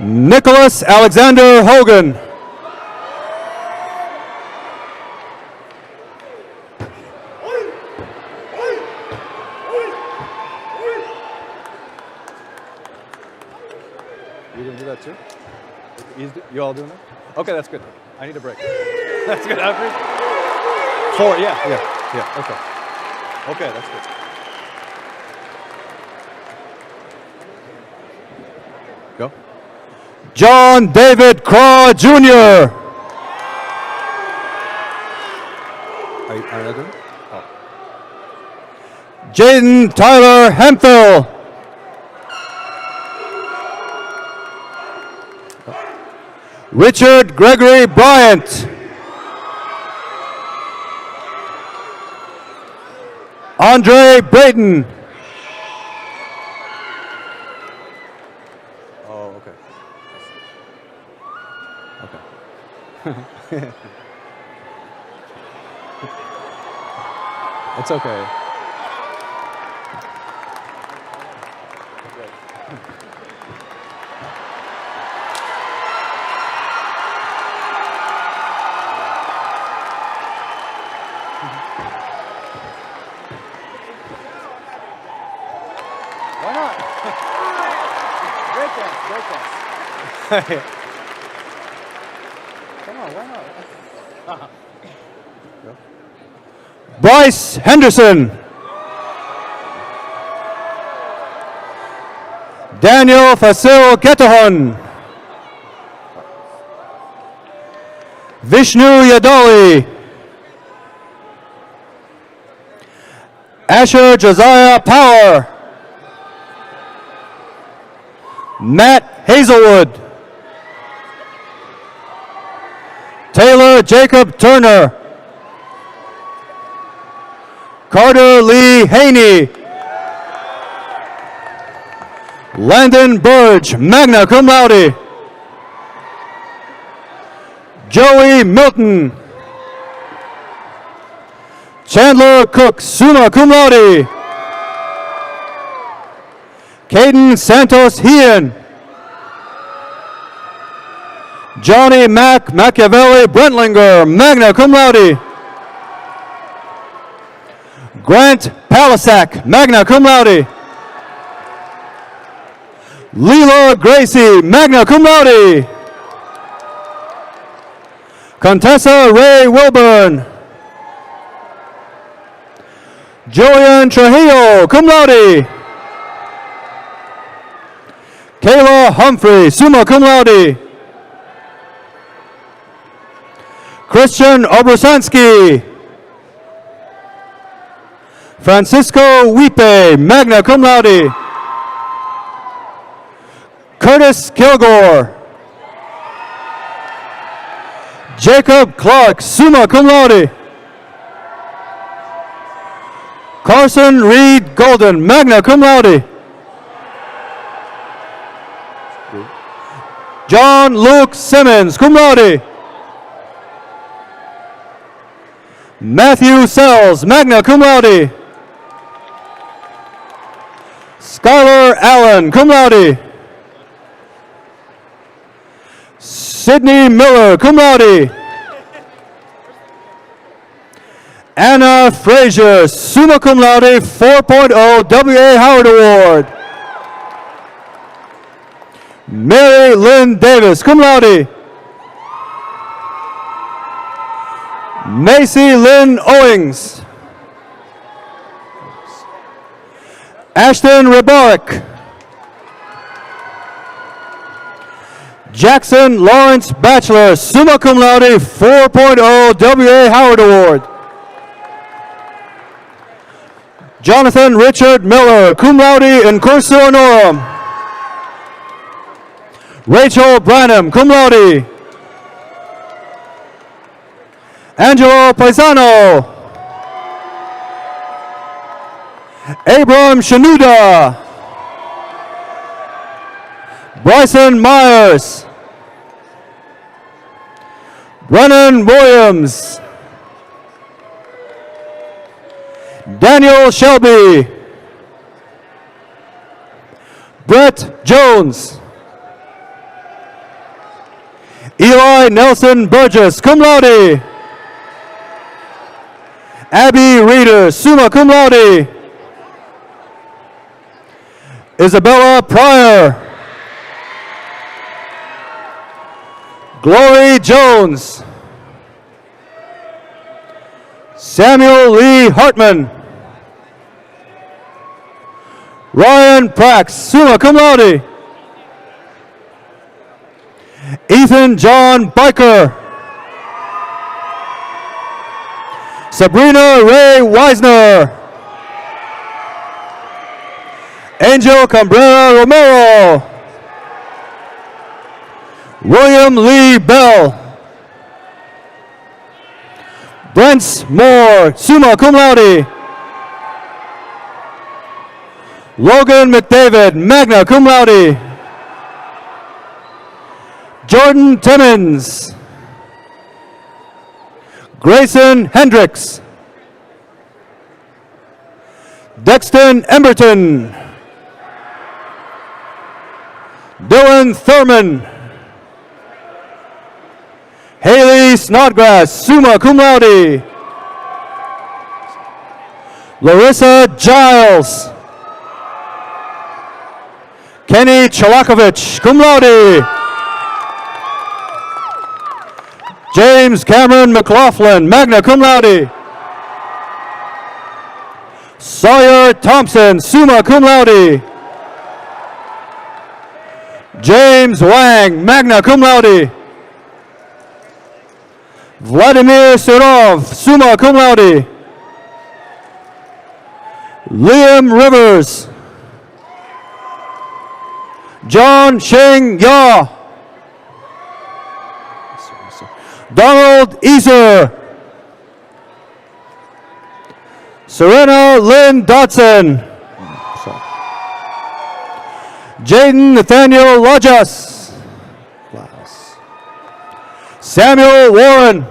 Nicholas Alexander Hogan. You gonna do that too? You all doing that? Okay, that's good. I need a break. That's good. Four, yeah. Okay. Okay, that's good. Go. John David Craw Jr. Are you not doing it? Oh. Jaden Tyler Hemphill. Richard Gregory Bryant. Andre Brayton. Oh, okay. Okay. It's okay. Why not? Break dance. Come on, why not? Bryce Henderson. Daniel Fasil Ketahon. Vishnu Yadali. Asher Josiah Power. Matt Hazelwood. Taylor Jacob Turner. Carter Lee Haney. Landon Burge, magna cum laude. Joey Milton. Chandler Cook, summa cum laude. Caden Santos Hean. Johnny Machiavelli Brentlinger, magna cum laude. Grant Palisak, magna cum laude. Leela Gracie, magna cum laude. Contessa Ray Wilburn. Julian Trujillo, cum laude. Kayla Humphrey, summa cum laude. Christian Obosanski. Francisco Wipe, magna cum laude. Curtis Kilgore. Jacob Clark, summa cum laude. Carson Reed Golden, magna cum laude. John Luke Simmons, cum laude. Matthew Sells, magna cum laude. Skylar Allen, cum laude. Sydney Miller, cum laude. Anna Frazier, summa cum laude, 4.0 W.A. Howard Award. Mary Lynn Davis, cum laude. Macy Lynn Owings. Ashton Rebarick. Jackson Lawrence Bachelor, summa cum laude, 4.0 W.A. Howard Award. Jonathan Richard Miller, cum laude in cursu honorum. Rachel Branham, cum laude. Angelo Paisano. Abram Shanuda. Bryson Myers. Brennan Williams. Daniel Shelby. Brett Jones. Eli Nelson Burgess, cum laude. Abby Reeder, summa cum laude. Isabella Pryor. Glory Jones. Samuel Lee Hartman. Ryan Prax, summa cum laude. Ethan John Biker. Sabrina Ray Weisner. Angel Cabrera Romero. William Lee Bell. Brent Moore, summa cum laude. Logan McDavid, magna cum laude. Jordan Timmons. Grayson Hendricks. Dexton Emberton. Dylan Thurman. Haley Snodgrass, summa cum laude. Larissa Giles. Kenny Chalakovich, cum laude. James Cameron McLaughlin, magna cum laude. Sawyer Thompson, summa cum laude. James Wang, magna cum laude. Vladimir Serov, summa cum laude. Liam Rivers. John Sheng Ya. Donald Easer. Serena Lynn Dodson. Jaden Nathaniel Lajas. Samuel Warren.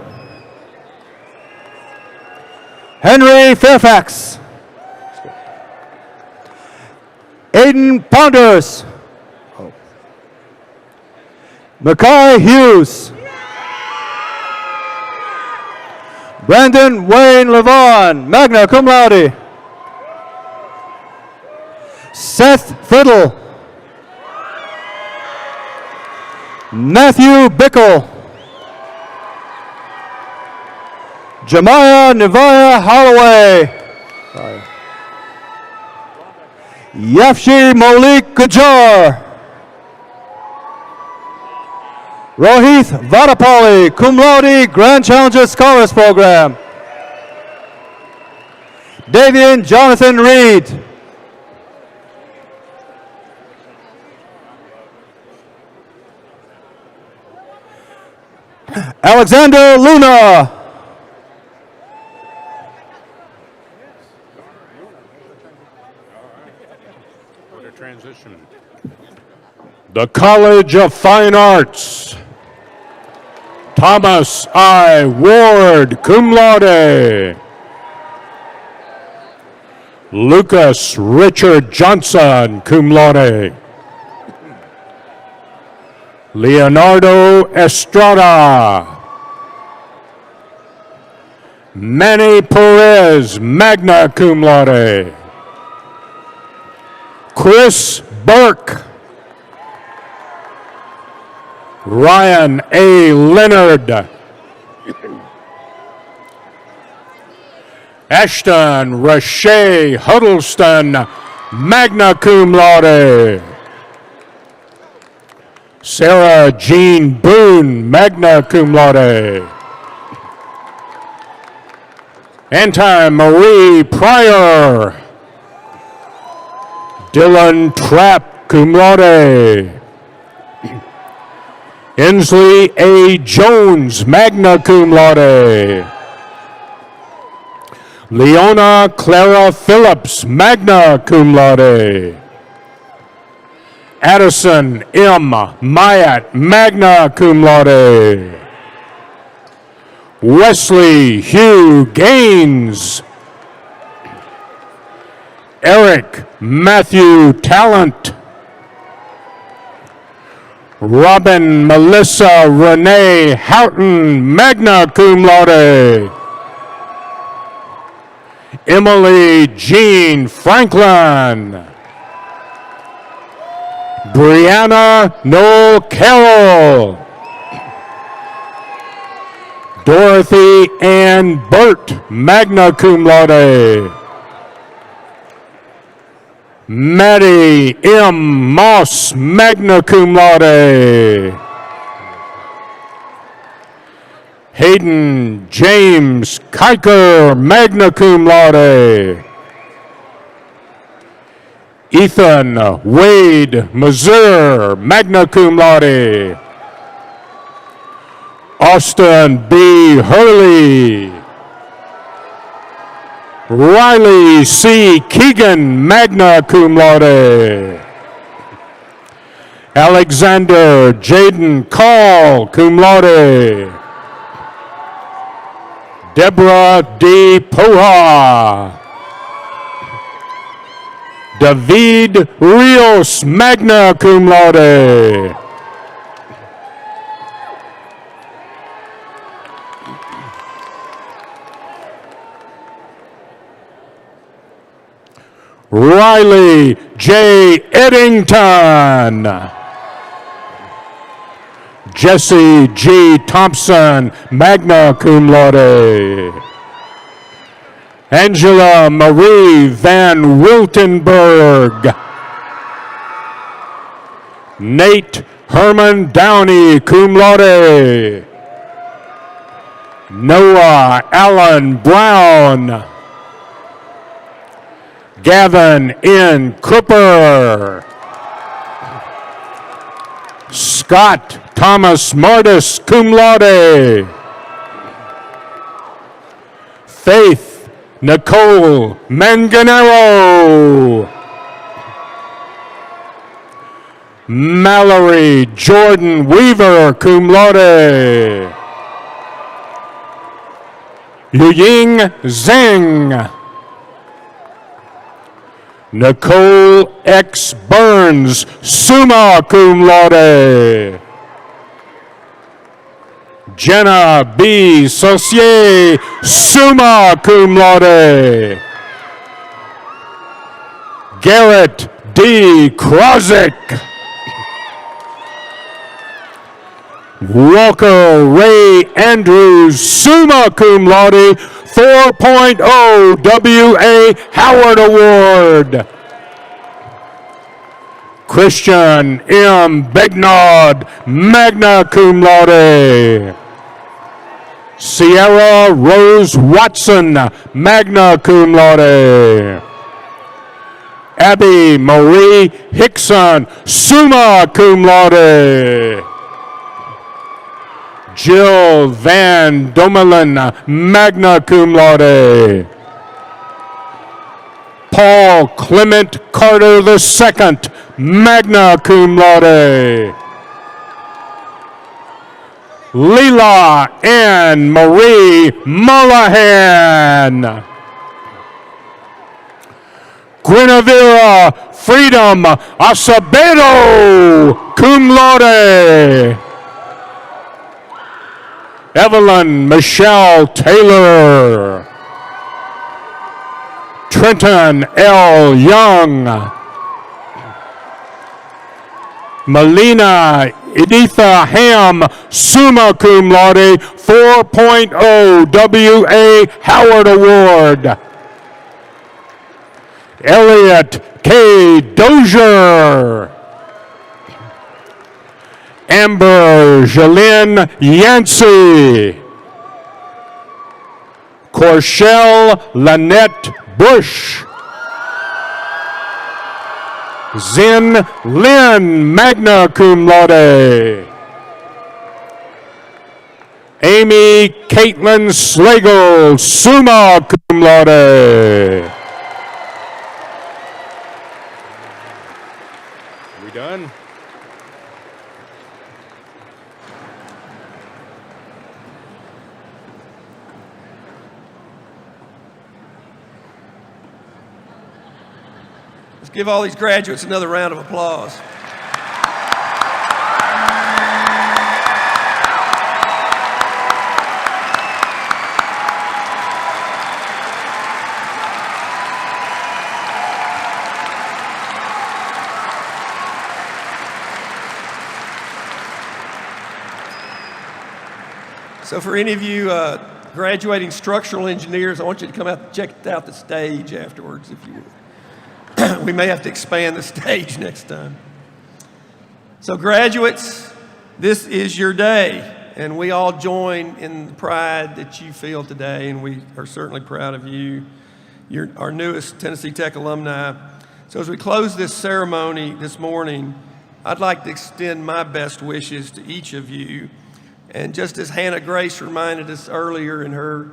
Henry Fairfax. Aiden Ponders. Mackay Hughes. Brandon Wayne Levon, magna cum laude. Seth Fiddle. Matthew Bickle. Jemiah Nevaeh Holloway. Yafshi Malik Kajar. Rohith Vadapalli, cum laude, Grand Challenger Scholars Program. Davian Jonathan Reed. Alexander Luna. What a transition. The College of Fine Arts. Thomas I. Ward, cum laude. Lucas Richard Johnson, cum laude. Leonardo Estrada. Manny Perez, magna cum laude. Chris Burke. Ryan A. Leonard. Ashton Rashay Huddleston, magna cum laude. Sarah Jean Boone, magna cum laude. Anti-Marie Pryor. Dylan Trapp, cum laude. Inslee A. Jones, magna cum laude. Leona Clara Phillips, magna cum laude. Addison M. Myatt, magna cum laude. Wesley Hugh Gaines. Eric Matthew Talent. Robin Melissa Renee Houghton, magna cum laude. Emily Jean Franklin. Brianna Noel Carroll. Dorothy Ann Burt, magna cum laude. Maddie M. Moss, magna cum laude. Hayden James Kiker, magna cum laude. Ethan Wade Mazur, magna cum laude. Austin B. Hurley. Riley C. Keegan, magna cum laude. Alexander Jaden Call, cum laude. Deborah D. Poha. David Rios, magna cum laude. Riley J. Eddington. Jesse G. Thompson, magna cum laude. Angela Marie Van Wiltenberg. Nate Herman Downey, cum laude. Noah Allen Brown. Gavin N. Cooper. Scott Thomas Martis, cum laude. Faith Nicole Manganero. Mallory Jordan Weaver, cum laude. Yuying Zhang. Nicole X. Burns, summa cum laude. Jenna B. Saucier, summa cum laude. Garrett D. Krozik. Walker Ray Andrews, summa cum laude, 4.0 W.A. Howard Award. Christian M. Begnod, magna cum laude. Sierra Rose Watson, magna cum laude. Abby Marie Hickson, summa cum laude. Jill Van Domelen, magna cum laude. Paul Clement Carter II, magna cum laude. Leela Ann Marie Mullahan. Guinevere Freedom Acevedo, cum laude. Evelyn Michelle Taylor. Trenton L. Young. Melina Editha Ham, summa cum laude, 4.0 W.A. Howard Award. Elliot K. Dozier. Amber Jeline Yancey. Corshell Lynette Bush. Zen Lynn, magna cum laude. Amy Caitlin Slagle, summa cum laude. We done? Let's give all these graduates another round of applause. So for any of you graduating structural engineers, I want you to come out and check out the stage afterwards if you would. We may have to expand the stage next time. So graduates, this is your day, and we all join in the pride that you feel today, and we are certainly proud of you. You're our newest Tennessee Tech alumni. So as we close this ceremony this morning, I'd like to extend my best wishes to each of you And just as Hannah Grace reminded us earlier in her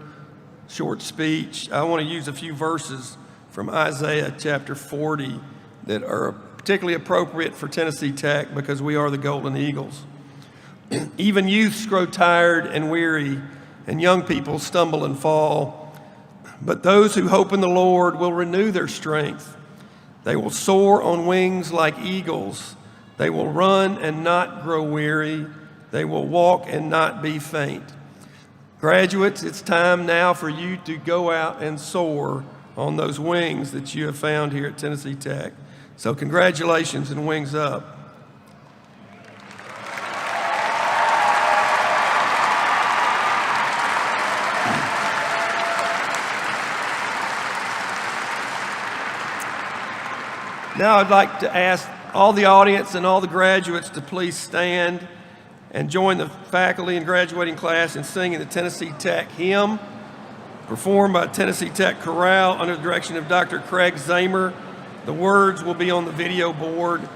short speech, I want to use a few verses from Isaiah chapter 40 that are particularly appropriate for Tennessee Tech because we are the Golden Eagles. Even youths grow tired and weary, and young people stumble and fall. But those who hope in the Lord will renew their strength. They will soar on wings like eagles. They will run and not grow weary. They will walk and not be faint. Graduates, it's time now for you to go out and soar on those wings that you have found here at Tennessee Tech. So congratulations and wings up. Now I'd like to ask all the audience and all the graduates to please stand and join the faculty and graduating class in singing the Tennessee Tech hymn, performed by Tennessee Tech Chorale under the direction of Dr. Craig Zamer. The words will be on the video board.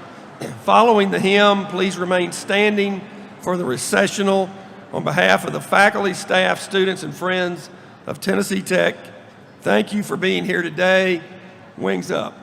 Following the hymn, please remain standing for the recessional on behalf of the faculty, staff, students, and friends of Tennessee Tech. Thank you for being here today. Wings up.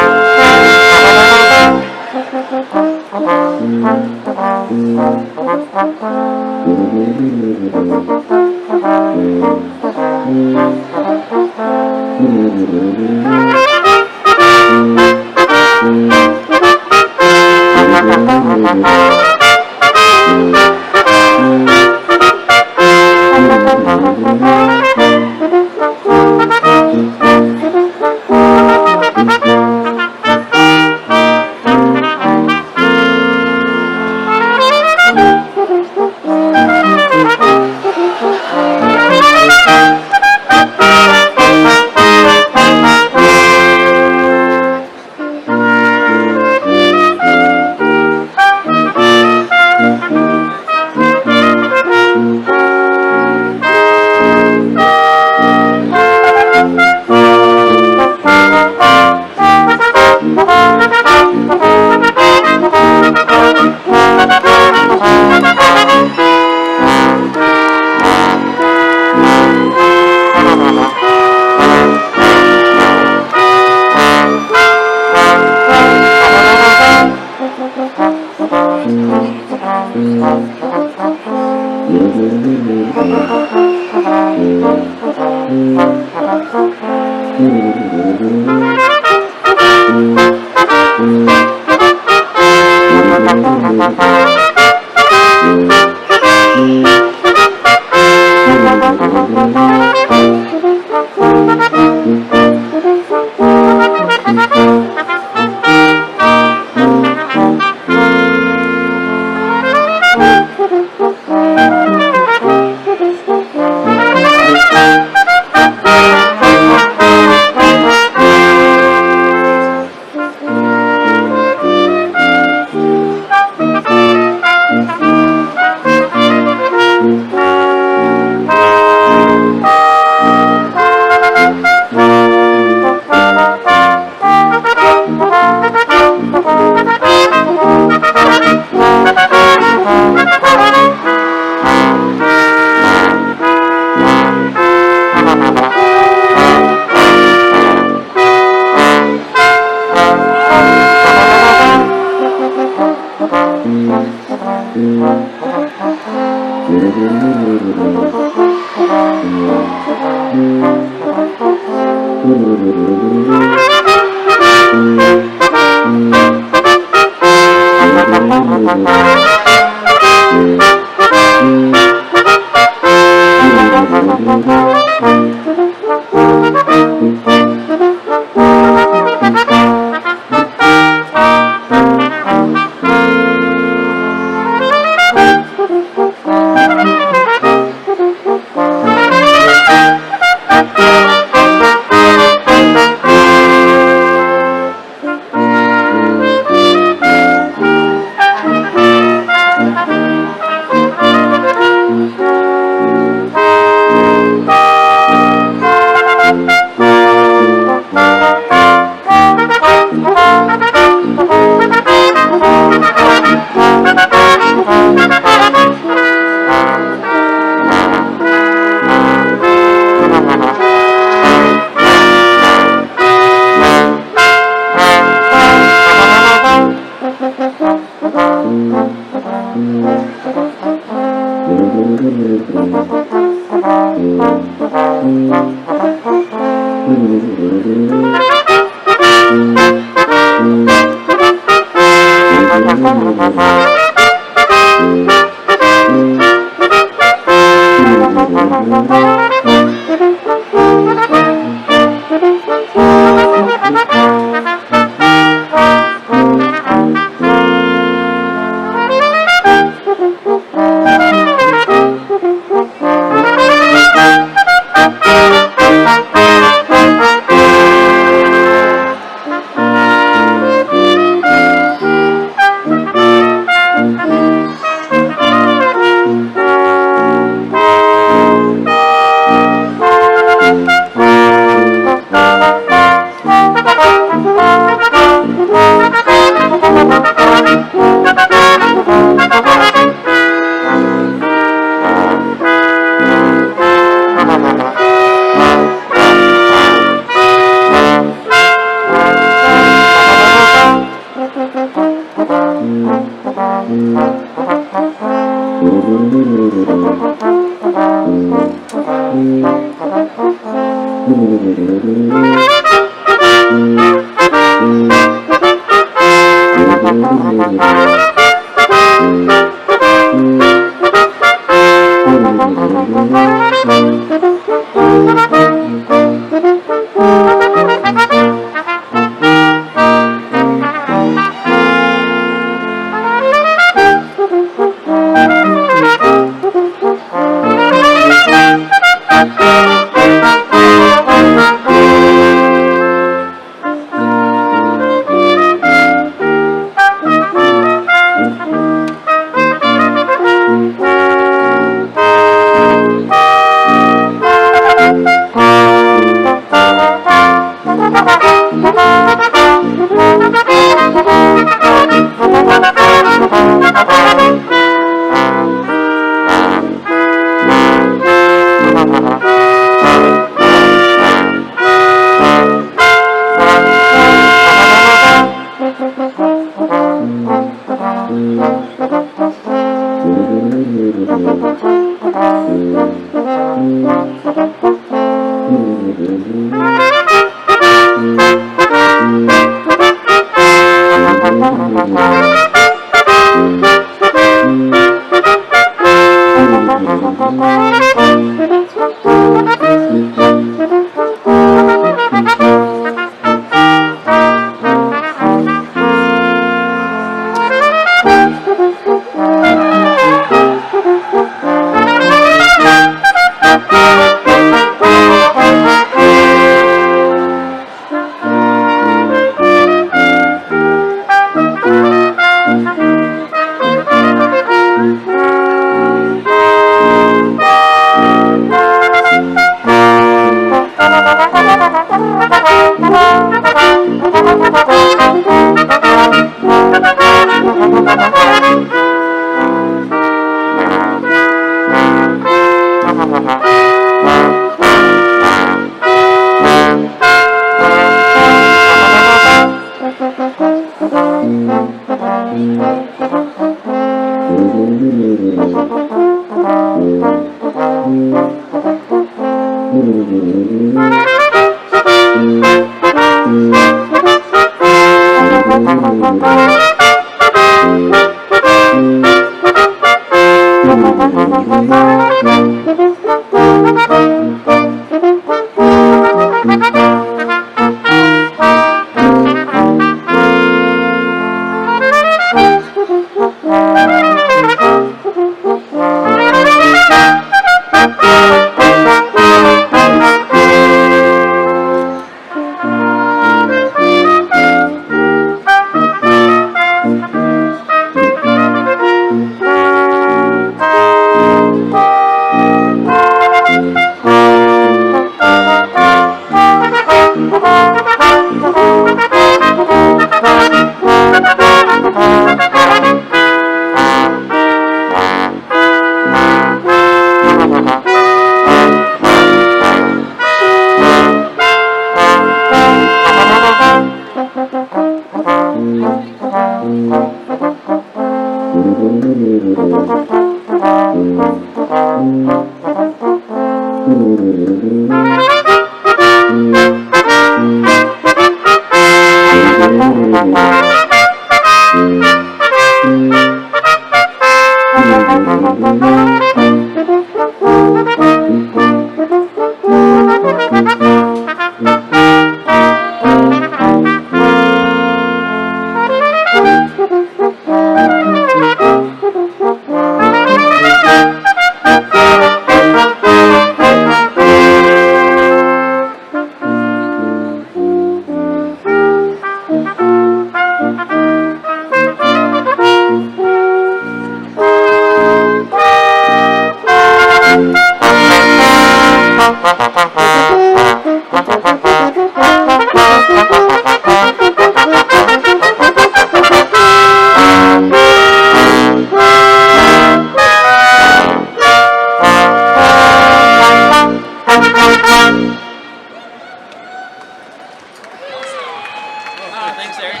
Thanks, Eric.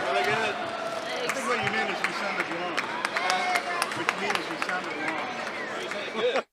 Really good. I think what you mean is you sounded wrong. What you mean is you sounded wrong.